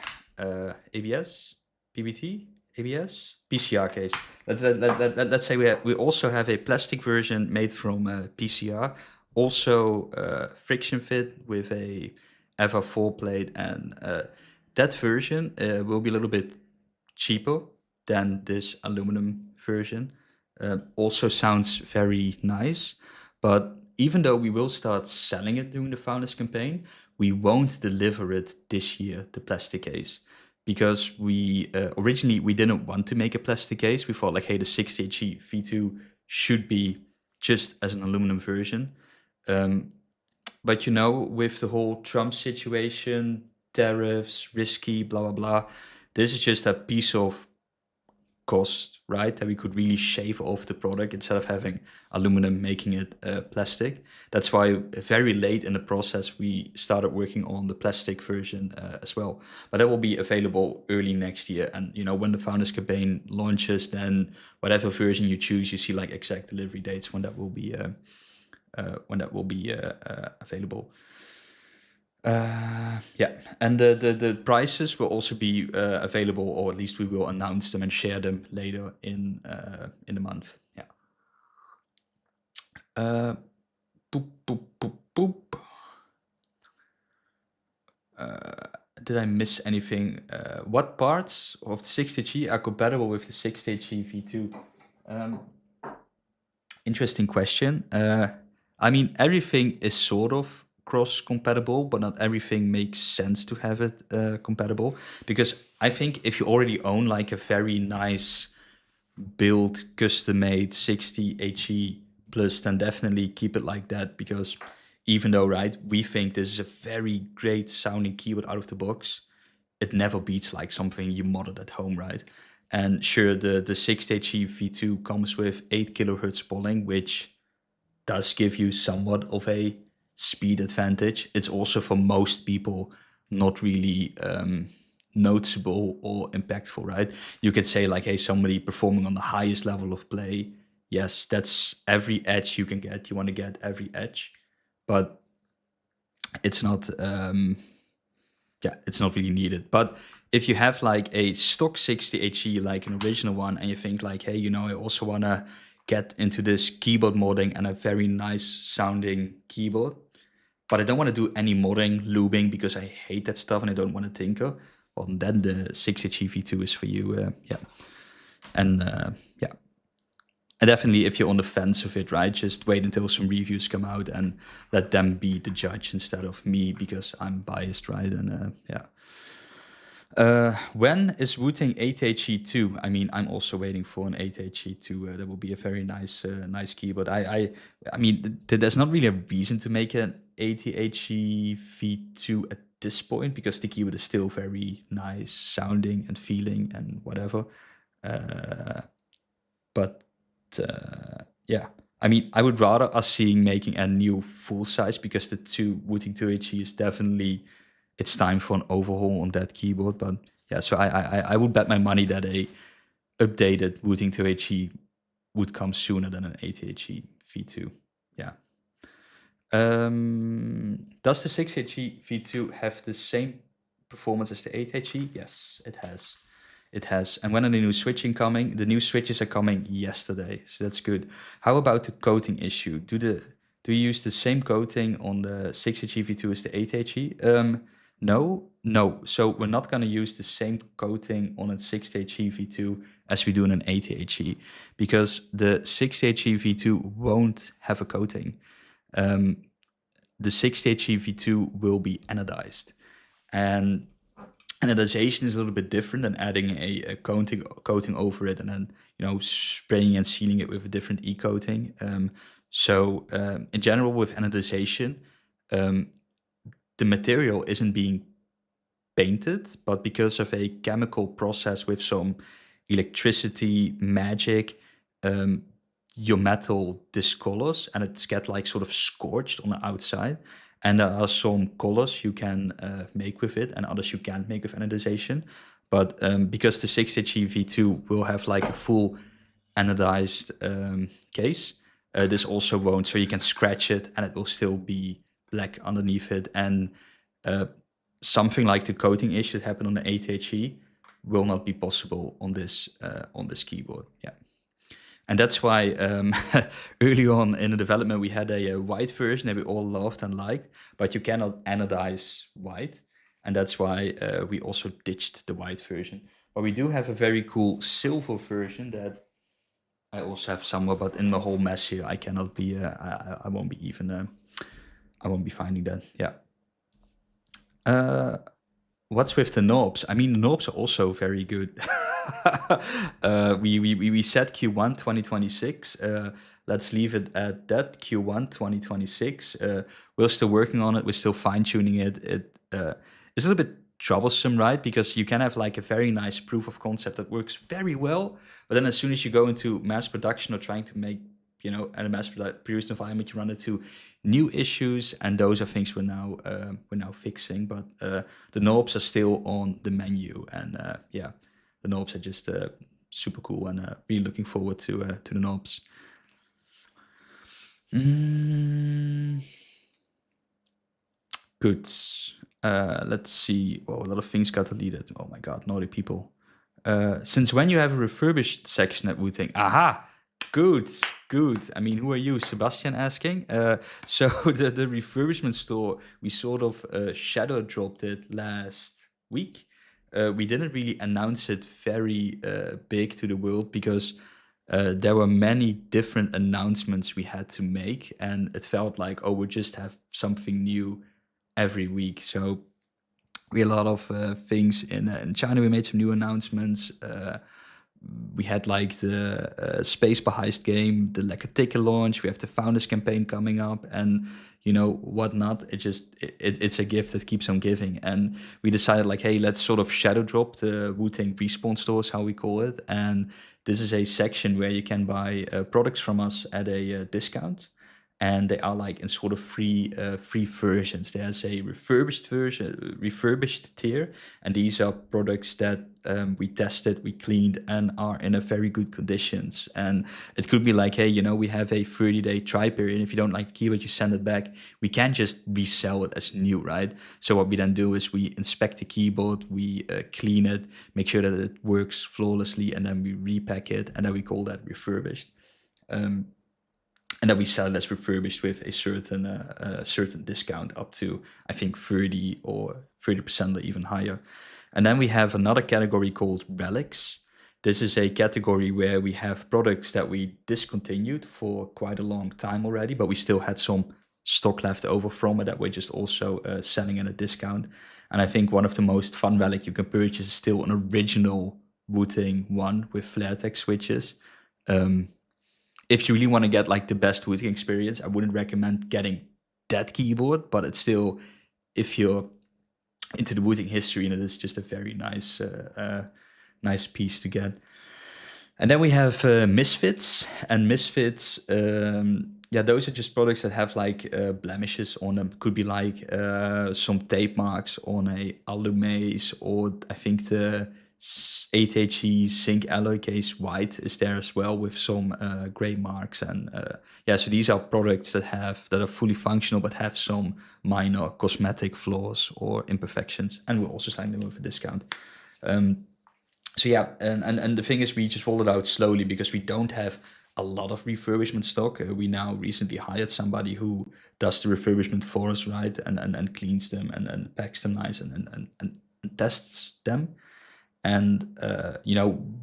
ABS, PBT, ABS, PCR case. Let's say we also have a plastic version made from PCR, also friction fit with a FR4 plate, and that version will be a little bit cheaper than this aluminum version. Also sounds very nice, but even though we will start selling it during the Founders campaign, we won't deliver it this year, the plastic case, because we originally we didn't want to make a plastic case. We thought like, hey, the 6HE V2 should be just as an aluminum version. But with the whole Trump situation, tariffs, risky, blah, blah, blah, this is just a piece of cost, right, that we could really shave off the product instead of having aluminum, making it plastic. That's why very late in the process we started working on the plastic version as well. But that will be available early next year. And when the Founders campaign launches, then whatever version you choose, you see like exact delivery dates when that will be available. Yeah, and the prices will also be available, or at least we will announce them and share them later in the month. Yeah. Boop, boop, boop, boop. Did I miss anything? What parts of the 6HE are compatible with the 6HE V2? Interesting question. I mean, everything is sort of cross-compatible, but not everything makes sense to have it compatible. Because I think if you already own like a very nice build, custom-made 60 HE plus, then definitely keep it like that. Because even though, right, we think this is a very great sounding keyboard out of the box, it never beats like something you modded at home, right? And sure, the 60HE V2 comes with 8 kilohertz polling, which does give you somewhat of a speed advantage. It's also for most people not really noticeable or impactful, right? You could say like, hey, somebody performing on the highest level of play, yes, that's every edge you can get. You want to get every edge, but it's not it's not really needed. But if you have like a stock 60 HE, like an original one, and you think like, hey, you know, I also want to get into this keyboard modding and a very nice sounding keyboard, but I don't want to do any modding, lubing, because I hate that stuff and I don't want to tinker, well, then the 60 HE V2 is for you. And yeah. And definitely, if you're on the fence of it, right, just wait until some reviews come out and let them be the judge instead of me, because I'm biased, right? And when is Wooting 8HE2? I mean, I'm also waiting for an 8HE2. That will be a very nice, nice keyboard. I mean, there's not really a reason to make an 80HE V2 at this point, because the keyboard is still very nice sounding and feeling and whatever. But yeah, I mean, I would rather us seeing making a new full size, because the Wooting 2HE is definitely, it's time for an overhaul on that keyboard. But yeah, so I would bet my money that a updated Wooting 2HE would come sooner than an 8HE V2. Yeah. Does the 6HE V2 have the same performance as the 8HE? Yes, it has. It has. And when are the new switching coming? The new switches are coming yesterday, so that's good. How about the coating issue? Do you use the same coating on the 6HE V2 as the 8HE? No. So we're not going to use the same coating on a 6HE V2 as we do on an 8HE, because the 6HE V2 won't have a coating. The 6HE V2 will be anodized, and anodization is a little bit different than adding a coating over it and then, you know, spraying and sealing it with a different e-coating. So in general, with anodization, the material isn't being painted, but because of a chemical process with some electricity magic, your metal discolors and it's get like sort of scorched on the outside. And there are some colors you can make with it and others you can't make with anodization. But because the 6HE V2 will have like a full anodized case, this also won't. So you can scratch it and it will still be black underneath it. And something like the coating issue that happened on the 8HE will not be possible on this keyboard. Yeah. And that's why early on in the development, we had a white version that we all loved and liked, but you cannot anodize white. And that's why we also ditched the white version. But we do have a very cool silver version that I also have somewhere, but in the whole mess here, I cannot be, I won't be even, I won't be finding that. Yeah. What's with the knobs? I mean, the knobs are also very good. We said Q1 2026. Let's leave it at that, Q1 2026. We're still working on it. We're still fine-tuning it. It is a little bit troublesome, right? Because you can have like a very nice proof of concept that works very well, but then as soon as you go into mass production or trying to make, you know, in a mass-produced environment, you run into new issues, and those are things we're now fixing. But the knobs are still on the menu, and yeah, the knobs are just super cool, and really looking forward to the knobs. Good. Let's see. Oh, a lot of things got deleted. Oh my god, naughty people. Since when you have a refurbished section at Wooting? Aha! Good. I mean, who are you? Sebastian asking. So the refurbishment store, we sort of shadow dropped it last week. We didn't really announce it very big to the world because there were many different announcements we had to make, and it felt like, oh, we just have something new every week. So we had a lot of things in China. We made some new announcements. We had like the Spacebar heist game, the Lekker Tikken launch. We have the Founders campaign coming up, and whatnot. It's a gift that keeps on giving. And we decided like, hey, let's sort of shadow drop the Wooting respawn stores, how we call it. And this is a section where you can buy products from us at a discount. And they are like in sort of free versions. There's a refurbished tier, and these are products that we tested, we cleaned, and are in a very good conditions. And it could be like, hey, we have a 30-day try period. If you don't like the keyboard, you send it back. We can't just resell it as new, right? So what we then do is we inspect the keyboard, we clean it, make sure that it works flawlessly, and then we repack it, and then we call that refurbished. And then we sell it as refurbished with a certain discount up to, I think, 30 or 30% or even higher. And then we have another category called relics. This is a category where we have products that we discontinued for quite a long time already, but we still had some stock left over from it that we're just also selling at a discount. And I think one of the most fun relic you can purchase is still an original Wooting one with FlareTech switches. If you really want to get like the best Wooting experience, I wouldn't recommend getting that keyboard, but it's still, if you're into the Wooting history, and it is just a very nice piece to get. And then we have Misfits, and Misfits, those are just products that have like blemishes on them. Could be like some tape marks on a alumace, or I think the 8HE zinc alloy case white is there as well with some gray marks. And so these are products that are fully functional but have some minor cosmetic flaws or imperfections, and we're also selling them with a discount. And the thing is, we just rolled it out slowly because we don't have a lot of refurbishment stock. We now recently hired somebody who does the refurbishment for us, right, and cleans them and packs them nice and tests them. And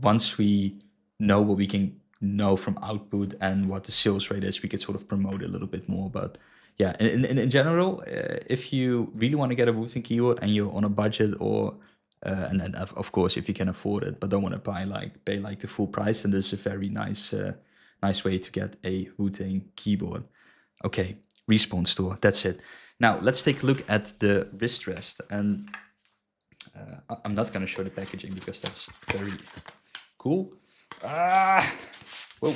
once we know what we can know from output and what the sales rate is, we could sort of promote it a little bit more. But yeah, in general, if you really want to get a Wooting keyboard and you're on a budget, or and then of course if you can afford it, but don't want to pay like the full price, then this is a very nice way to get a Wooting keyboard. Okay, respawn store, that's it. Now let's take a look at the wrist rest. And I'm not going to show the packaging because that's very cool. Whoa.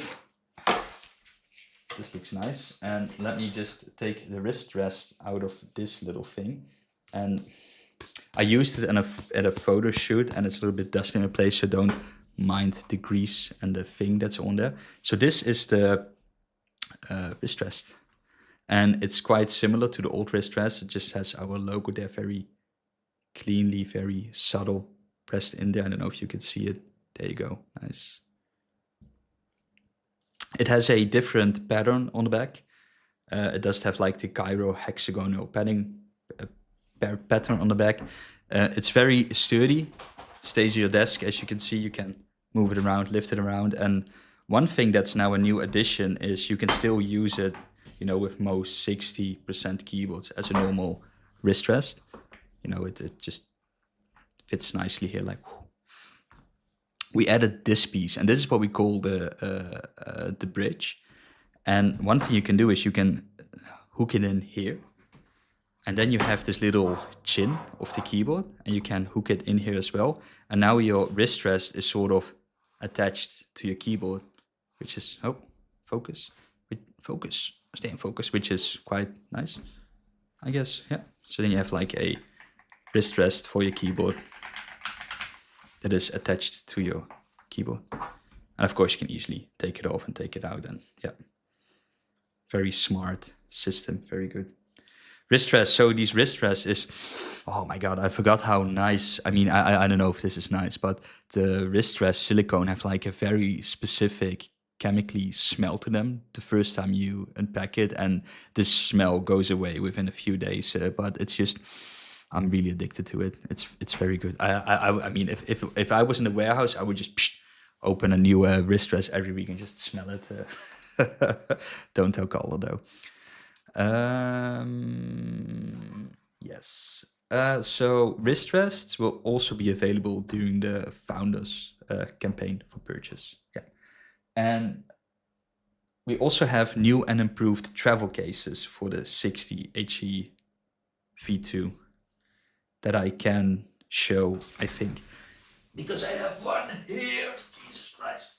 This looks nice. And let me just take the wrist rest out of this little thing. And I used it at a photo shoot, and it's a little bit dusty in a place, so don't mind the grease and the thing that's on there. So this is the wrist rest. And it's quite similar to the old wrist rest. It just has our logo there, very cleanly, very subtle, pressed in there. I don't know if you can see it. There you go. Nice. It has a different pattern on the back. It does have like the gyro hexagonal pattern on the back. It's very sturdy. Stays on your desk. As you can see, you can move it around, lift it around. And one thing that's now a new addition is you can still use it, with most 60% keyboards as a normal wrist rest. It just fits nicely here. Like, whew. We added this piece, and this is what we call the bridge. And one thing you can do is you can hook it in here, and then you have this little chin of the keyboard, and you can hook it in here as well. And now your wrist rest is sort of attached to your keyboard, which is stay in focus, which is quite nice, I guess. Yeah. So then you have like a wrist rest for your keyboard that is attached to your keyboard. And of course you can easily take it off and take it out, and yeah. Very smart system, very good. Wrist rest, so these wrist rests is, oh my God, I forgot how nice. I mean, I don't know if this is nice, but the wrist rest silicone have like a very specific chemically smell to them the first time you unpack it, and this smell goes away within a few days, but it's just, I'm really addicted to it. It's very good. I mean, if I was in the warehouse, I would just open a new wrist rest every week and just smell it. Don't tell Carla though. Yes. So wrist rests will also be available during the founders campaign for purchase. Yeah. And we also have new and improved travel cases for the 60 HE V2 that I can show, I think. Because I have one here. Jesus Christ.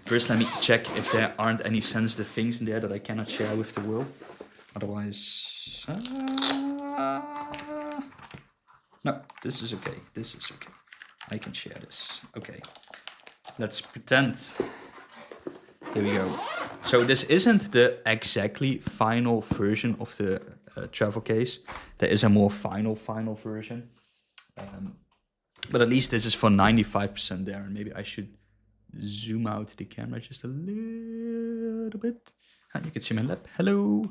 First, let me check if there aren't any sensitive things in there that I cannot share with the world. Otherwise... no, this is okay. This is okay. I can share this. Okay. Let's pretend. Here we go. So this isn't the exactly final version of the travel case. There is a more final version. But at least this is for 95% there. And maybe I should zoom out the camera just a little bit. You can see my lap. Hello.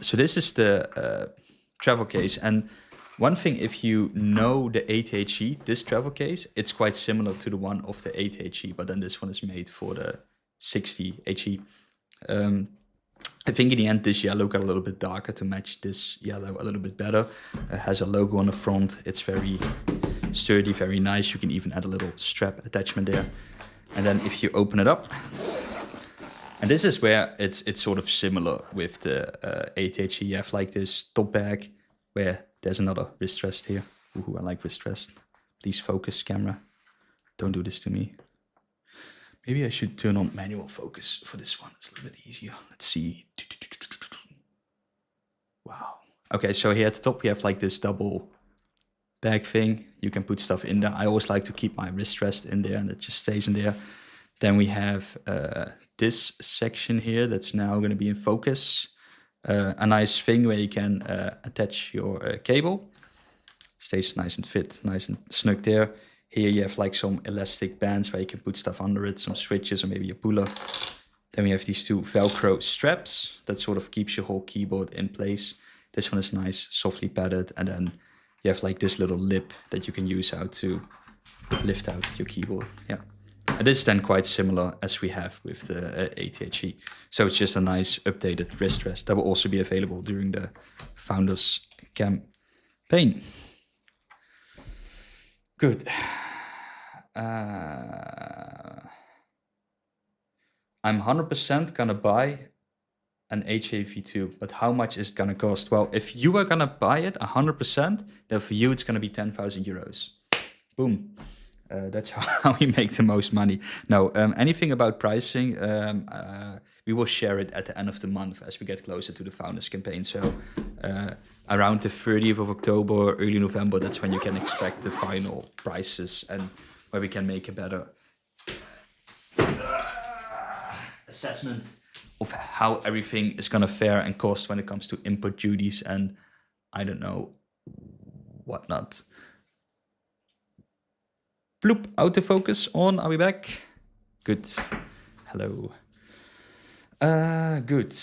So this is the travel case. And one thing, if you know the 8HE, this travel case, it's quite similar to the one of the 8HE, but then this one is made for the 60HE. I think in the end, this yellow got a little bit darker to match this yellow a little bit better. It has a logo on the front. It's very sturdy, very nice. You can even add a little strap attachment there. And then if you open it up, and this is where it's sort of similar with the 8HE. You have like this top bag where there's another wrist rest here. Ooh, I like wrist rest. Please focus, camera. Don't do this to me. Maybe I should turn on manual focus for this one. It's a little bit easier. Let's see. Wow. Okay, so here at the top we have like this double bag thing. You can put stuff in there. I always like to keep my wrist rest in there and it just stays in there. Then we have this section here that's now going to be in focus. A nice thing where you can attach your cable. Stays nice and fit, nice and snug there. Here you have like some elastic bands where you can put stuff under it, some switches or maybe a puller. Then we have these two Velcro straps that sort of keeps your whole keyboard in place. This one is nice, softly padded. And then you have like this little lip that you can use out to lift out your keyboard. Yeah. And this is then quite similar as we have with the 8HE. So it's just a nice updated wrist rest that will also be available during the Founders campaign. Good. I'm 100% gonna buy an HAV2, but how much is it gonna cost? Well, if you are gonna buy it 100%, then for you it's gonna be 10,000 euros. Boom. That's how we make the most money. No, anything about pricing, we will share it at the end of the month as we get closer to the Founders campaign. So around the 30th of October or early November, that's when you can expect the final prices and where we can make a better assessment of how everything is going to fare and cost when it comes to import duties and I don't know whatnot. Bloop, autofocus on, are we back? Good, hello. Good.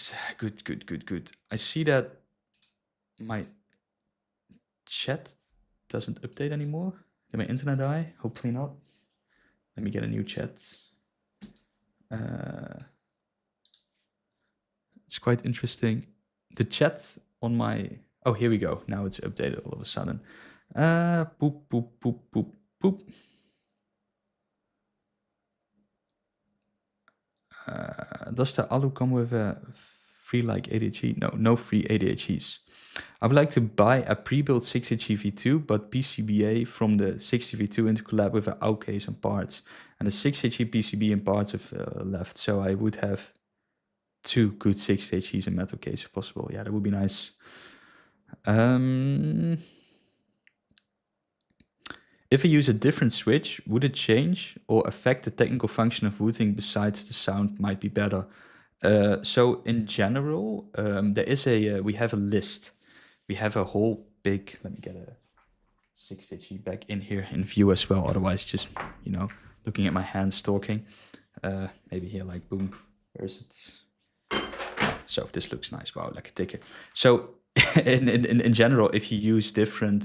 I see that my chat doesn't update anymore. Did my internet die? Hopefully not. Let me get a new chat. It's quite interesting. The chat on my... Oh, here we go. Now it's updated all of a sudden. Boop. Does the Alu come with a free like ADHE? No free ADHEs. I would like to buy a pre-built 60 V2, but PCBA from the 60 V2 into collab with an AUX case and parts. And the 60 PCB and parts if left. So I would have 2 good 60Hs in metal case if possible. Yeah, that would be nice. If I use a different switch, would it change or affect the technical function of Wooting besides the sound might be better? So in general, there is we have a list. We have a whole big, let me get a 6HE back in here in view as well. Otherwise just, you know, looking at my hands talking. Maybe here like boom, where is it? So this looks nice. Wow, like a ticket. So in general, if you use different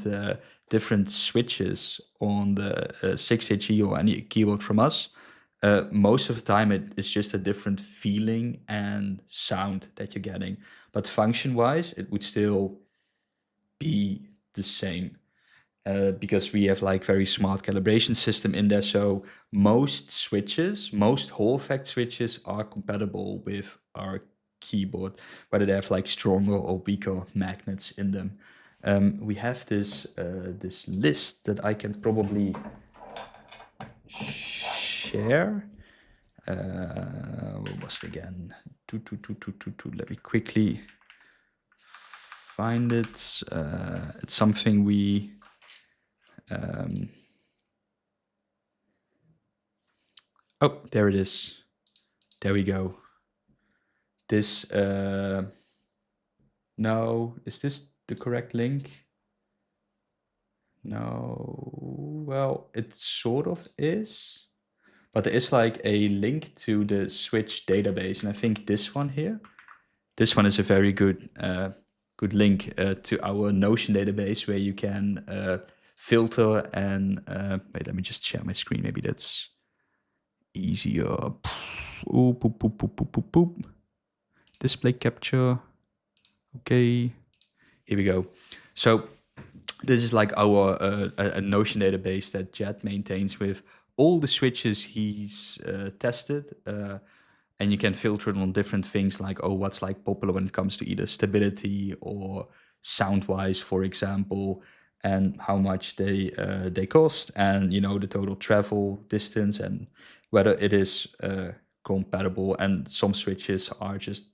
switches on the 6HE or any keyboard from us, most of the time it is just a different feeling and sound that you're getting. But function-wise, it would still be the same. Because we have like very smart calibration system in there. So most switches, most Hall effect switches are compatible with our keyboard, whether they have like stronger or weaker magnets in them. We have this this list that I can probably share. What was it again? Let me quickly find it. It's something we oh, there it is. There we go. This, no, is this the correct link? No, well, it sort of is, but there is like a link to the Switch database, and I think this one here, this one is a very good good link to our Notion database where you can filter and wait, let me just share my screen. Maybe that's easier. Ooh, poop, poop, poop, poop, poop, poop. Display capture. Okay, here we go. So this is like our a Notion database that Jet maintains with all the switches he's tested. And you can filter it on different things like, oh, what's like popular when it comes to either stability or sound-wise, for example, and how much they cost, and you know the total travel distance and whether it is compatible. And some switches are just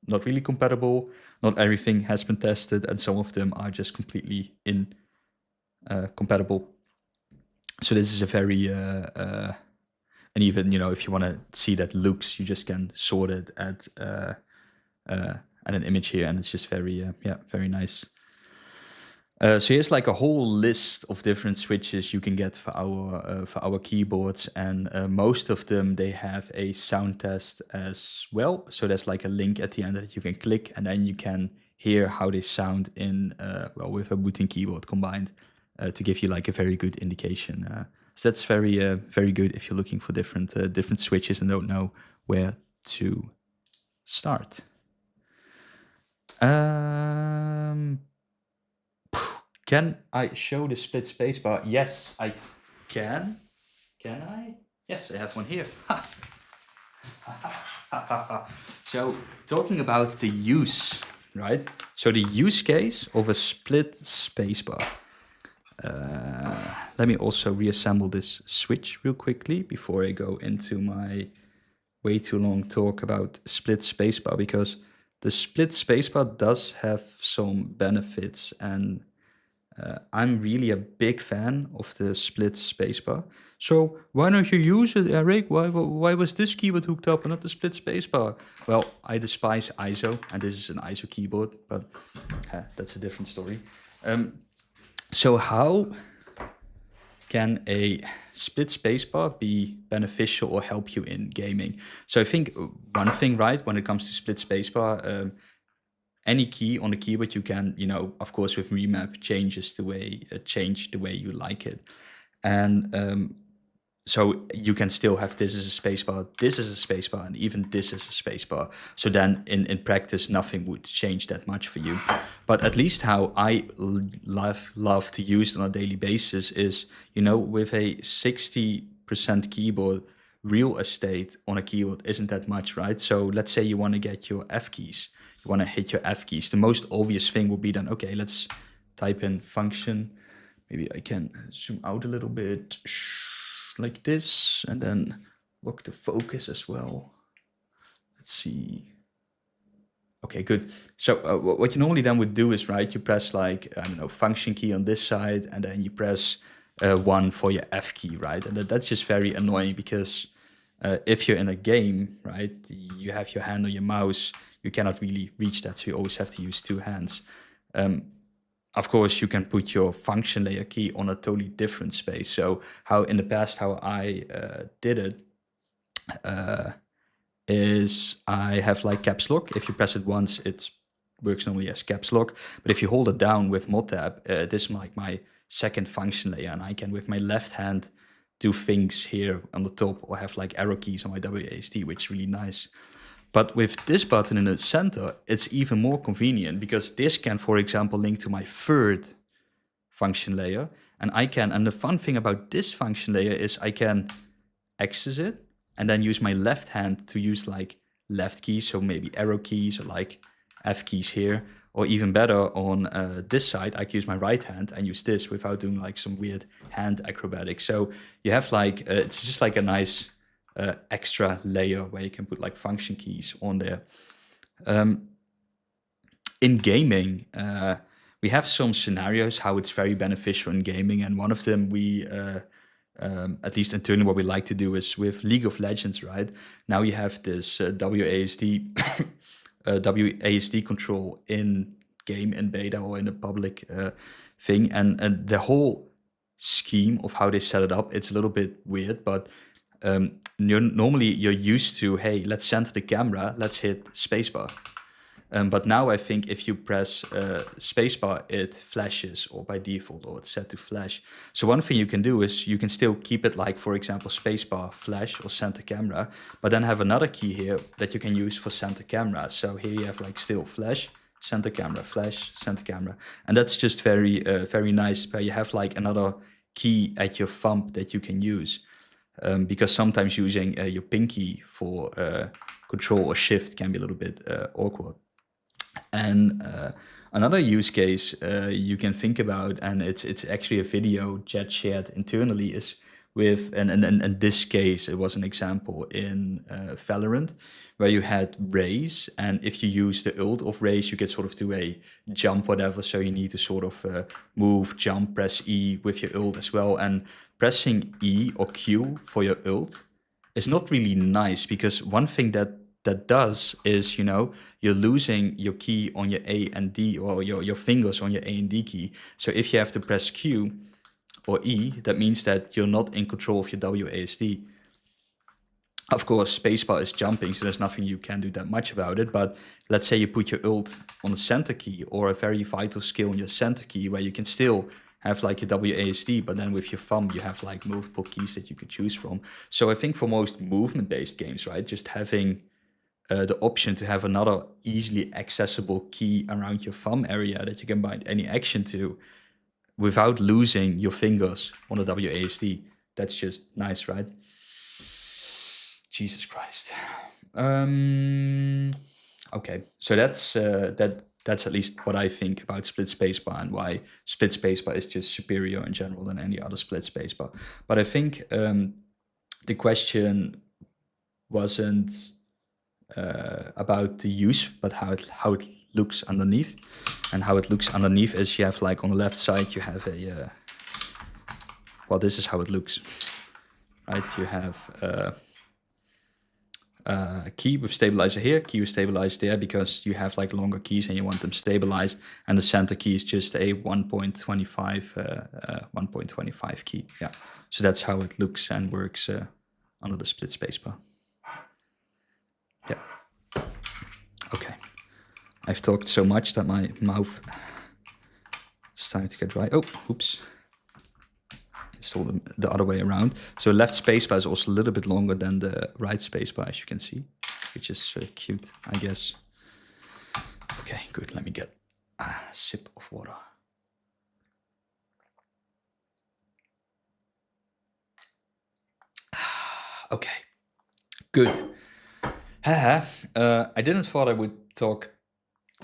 not really compatible. Not everything has been tested, and some of them are just completely incompatible. So this is a very and even, you know, if you want to see that looks, you just can sort it at an image here, and it's just very yeah, very nice. So here's like a whole list of different switches you can get for our keyboards, and most of them, they have a sound test as well. So there's like a link at the end that you can click, and then you can hear how they sound in well, with a Wooting keyboard combined, to give you like a very good indication. So that's very good if you're looking for different switches and don't know where to start. Can I show the split spacebar? Yes, I can. Can I? Yes, I have one here. So talking about the use, right? So the use case of a split spacebar. Let me also reassemble this switch real quickly before I go into my way too long talk about split spacebar, because the split spacebar does have some benefits, and I'm really a big fan of the split spacebar. So why don't you use it, Eric? Why was this keyboard hooked up and not the split spacebar? Well, I despise ISO, and this is an ISO keyboard, but that's a different story. So how can a split spacebar be beneficial or help you in gaming? So I think one thing, right, when it comes to split spacebar, any key on the keyboard, you can, you know, of course, with remap change the way you like it. And so you can still have this as a spacebar, this is a spacebar, and even this is a spacebar. So then in practice, nothing would change that much for you. But at least how I love to use it on a daily basis is, you know, with a 60% keyboard, real estate on a keyboard isn't that much, right? So let's say you want to get your F keys. You want to hit your F keys. The most obvious thing would be then, okay, let's type in function. Maybe I can zoom out a little bit like this, and then lock the focus as well. Let's see. Okay, good. So what you normally then would do is, right, you press like, I don't know, function key on this side, and then you press 1 for your F key, right? And that's just very annoying because if you're in a game, right, you have your hand on your mouse, you cannot really reach that, so you always have to use 2 hands. Of course, you can put your function layer key on a totally different space. So how in the past, how I did it is I have like caps lock. If you press it once, it's works normally as caps lock. But if you hold it down with mod tab, this is like my second function layer, and I can with my left hand do things here on the top, or have like arrow keys on my WASD, which is really nice. But with this button in the center, it's even more convenient, because this can, for example, link to my third function layer. And the fun thing about this function layer is I can access it and then use my left hand to use like left keys, so maybe arrow keys or like F keys here, or even better on this side, I can use my right hand and use this without doing like some weird hand acrobatics. So you have like, it's just like a nice extra layer where you can put like function keys on there. In gaming, we have some scenarios how it's very beneficial in gaming, and one of them we, at least internally, what we like to do is with League of Legends, right? Now you have this WASD WASD control in game, in beta, or in a public thing, and the whole scheme of how they set it up, it's a little bit weird, but normally you're used to, hey, let's center the camera, let's hit spacebar. But now I think if you press spacebar, it flashes, or by default, or it's set to flash. So one thing you can do is you can still keep it like, for example, spacebar, flash, or center camera, but then have another key here that you can use for center camera. So here you have like still flash, center camera, flash, center camera. And that's just very, very nice, where you have like another key at your thumb that you can use. Because sometimes using your pinky for control or shift can be a little bit awkward. And another use case you can think about, and it's actually a video Jet shared internally, is with, and in this case, it was an example in Valorant, where you had Raze, and if you use the ult of Raze, you get sort of do a jump, whatever, so you need to sort of move, jump, press E with your ult as well, and pressing E or Q for your ult is not really nice, because one thing that does is, you know, you're losing your key on your A and D, or your fingers on your A and D key. So if you have to press Q or E, that means that you're not in control of your WASD. Of course, spacebar is jumping, so there's nothing you can do that much about it. But let's say you put your ult on the center key, or a very vital skill on your center key, where you can still have like your WASD, but then with your thumb you have like multiple keys that you could choose from. So I think for most movement-based games, right, just having the option to have another easily accessible key around your thumb area that you can bind any action to without losing your fingers on the WASD, that's just nice, right? Jesus Christ. Okay, so that's at least what I think about split spacebar, and why split spacebar is just superior in general than any other split spacebar. But I think the question wasn't about the use, but how it looks underneath. And how it looks underneath is, you have like on the left side you have a well, this is how it looks, right? You have key with stabilizer here, key with stabilizer there, because you have like longer keys and you want them stabilized, and the center key is just a 1.25 key. Yeah, so that's how it looks and works under the split spacebar. Yeah. Okay. I've talked so much that my mouth is starting to get dry. Oh, oops. It's all the other way around. So left spacebar is also a little bit longer than the right spacebar, as you can see, which is cute, I guess. Okay, good. Let me get a sip of water. Okay, good. I didn't thought I would talk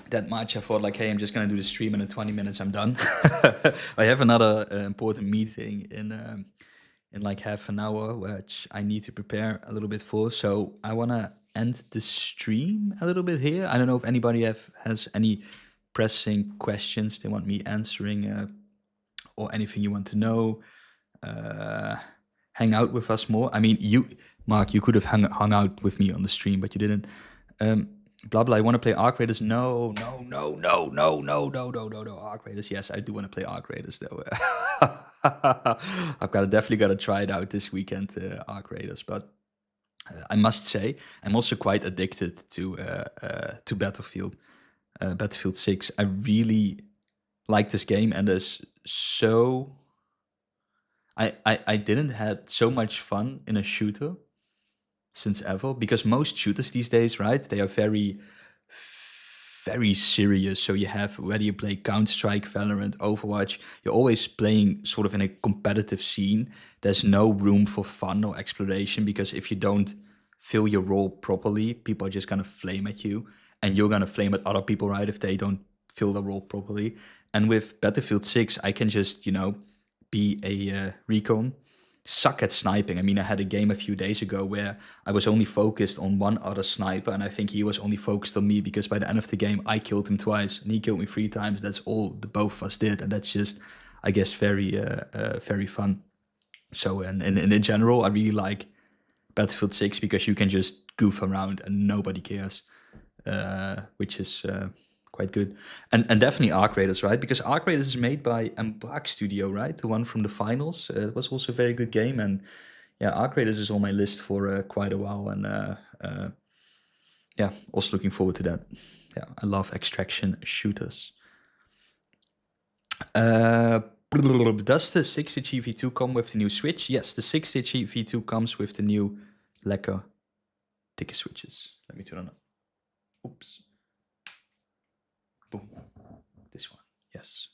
that much. I thought like, hey, I'm just gonna do the stream, and in 20 minutes I'm done. I have another important meeting in like half an hour, which I need to prepare a little bit for. So I wanna end the stream a little bit here. I don't know if anybody has any pressing questions they want me answering, or anything you want to know. Hang out with us more. I mean, Mark, you could have hung out with me on the stream, but you didn't. Blah blah. I want to play Arc Raiders. No. Arc Raiders. Yes, I do want to play Arc Raiders though. I've definitely got to try it out this weekend, Arc Raiders. But I must say, I'm also quite addicted to Battlefield. Battlefield 6. I really like this game, and there's so I didn't had so much fun in a shooter since ever, because most shooters these days, right, they are very serious. So you have, whether you play Counter-Strike, Valorant, Overwatch, you're always playing sort of in a competitive scene. There's no room for fun or exploration, because if you don't fill your role properly, people are just gonna flame at you, and you're gonna flame at other people, right, if they don't fill the role properly. And with Battlefield 6, I can just, be a recon, suck at sniping. I mean, I had a game a few days ago where I was only focused on one other sniper, and I think he was only focused on me, because by the end of the game, I killed him twice and he killed me 3 times. That's all the both of us did, and that's just, I guess, very fun. So, and in general, I really like Battlefield 6 because you can just goof around and nobody cares, which is quite good. And definitely Arc Raiders, right? Because Arc Raiders is made by Embark Studio, right? The one from the finals. It was also a very good game. And yeah, Arc Raiders is on my list for quite a while. And yeah, also looking forward to that. Yeah, I love extraction shooters. Does the 60G V2 come with the new Switch? Yes, the 60G V2 comes with the new Lekker Tikken switches. Let me turn on. Oops. Boom. This one. Yes.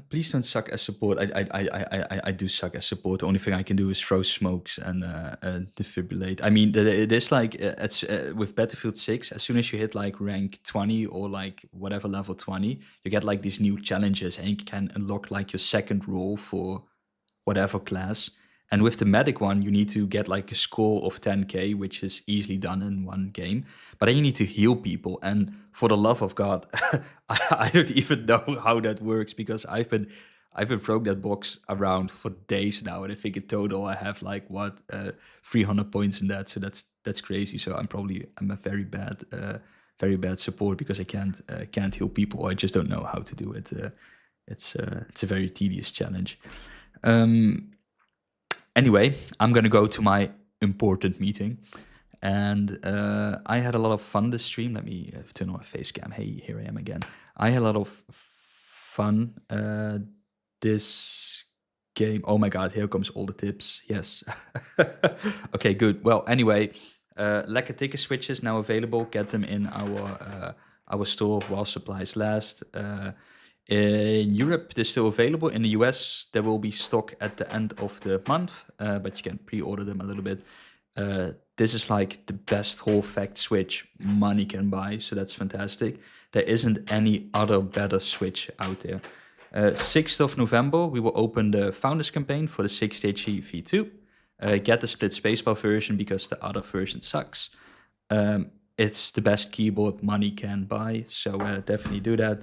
Please don't suck as support. I do suck as support. The only thing I can do is throw smokes and defibrillate. I mean, it is like it's with Battlefield 6. As soon as you hit like rank 20 or like whatever level 20, you get like these new challenges, and you can unlock like your second role for whatever class. And with the medic one, you need to get like a score of 10k, which is easily done in one game. But then you need to heal people, and for the love of God, I don't even know how that works, because I've been throwing that box around for days now, and I think in total I have like 300 points in that. So that's crazy. So I'm a very bad support, because I can't heal people, or I just don't know how to do it. It's a very tedious challenge. Anyway, I'm gonna go to my important meeting, and I had a lot of fun this stream. Let me turn on my face cam. Hey, here I am again. I had a lot of fun this game. Oh my God, here comes all the tips. Yes. Okay, good. Well, anyway, Lekker Tikken switches now available. Get them in our store while supplies last. In Europe, they're still available. In the US, there will be stock at the end of the month, but you can pre-order them a little bit. This is like the best Hall Fact switch money can buy, so that's fantastic. There isn't any other better switch out there. 6th of November, we will open the Founders campaign for the 60G V2. Get the split spacebar version, because the other version sucks. It's the best keyboard money can buy, so definitely do that.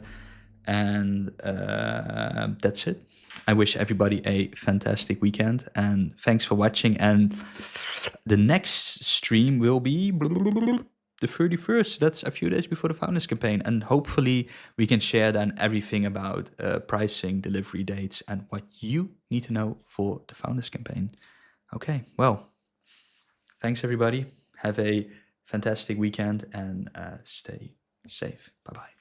And that's it. I wish everybody a fantastic weekend, and thanks for watching. And the next stream will be the 31st. That's a few days before the Founders campaign, and hopefully we can share then everything about pricing, delivery dates, and what you need to know for the Founders campaign. Okay, well, thanks everybody. Have a fantastic weekend, and stay safe. Bye-bye.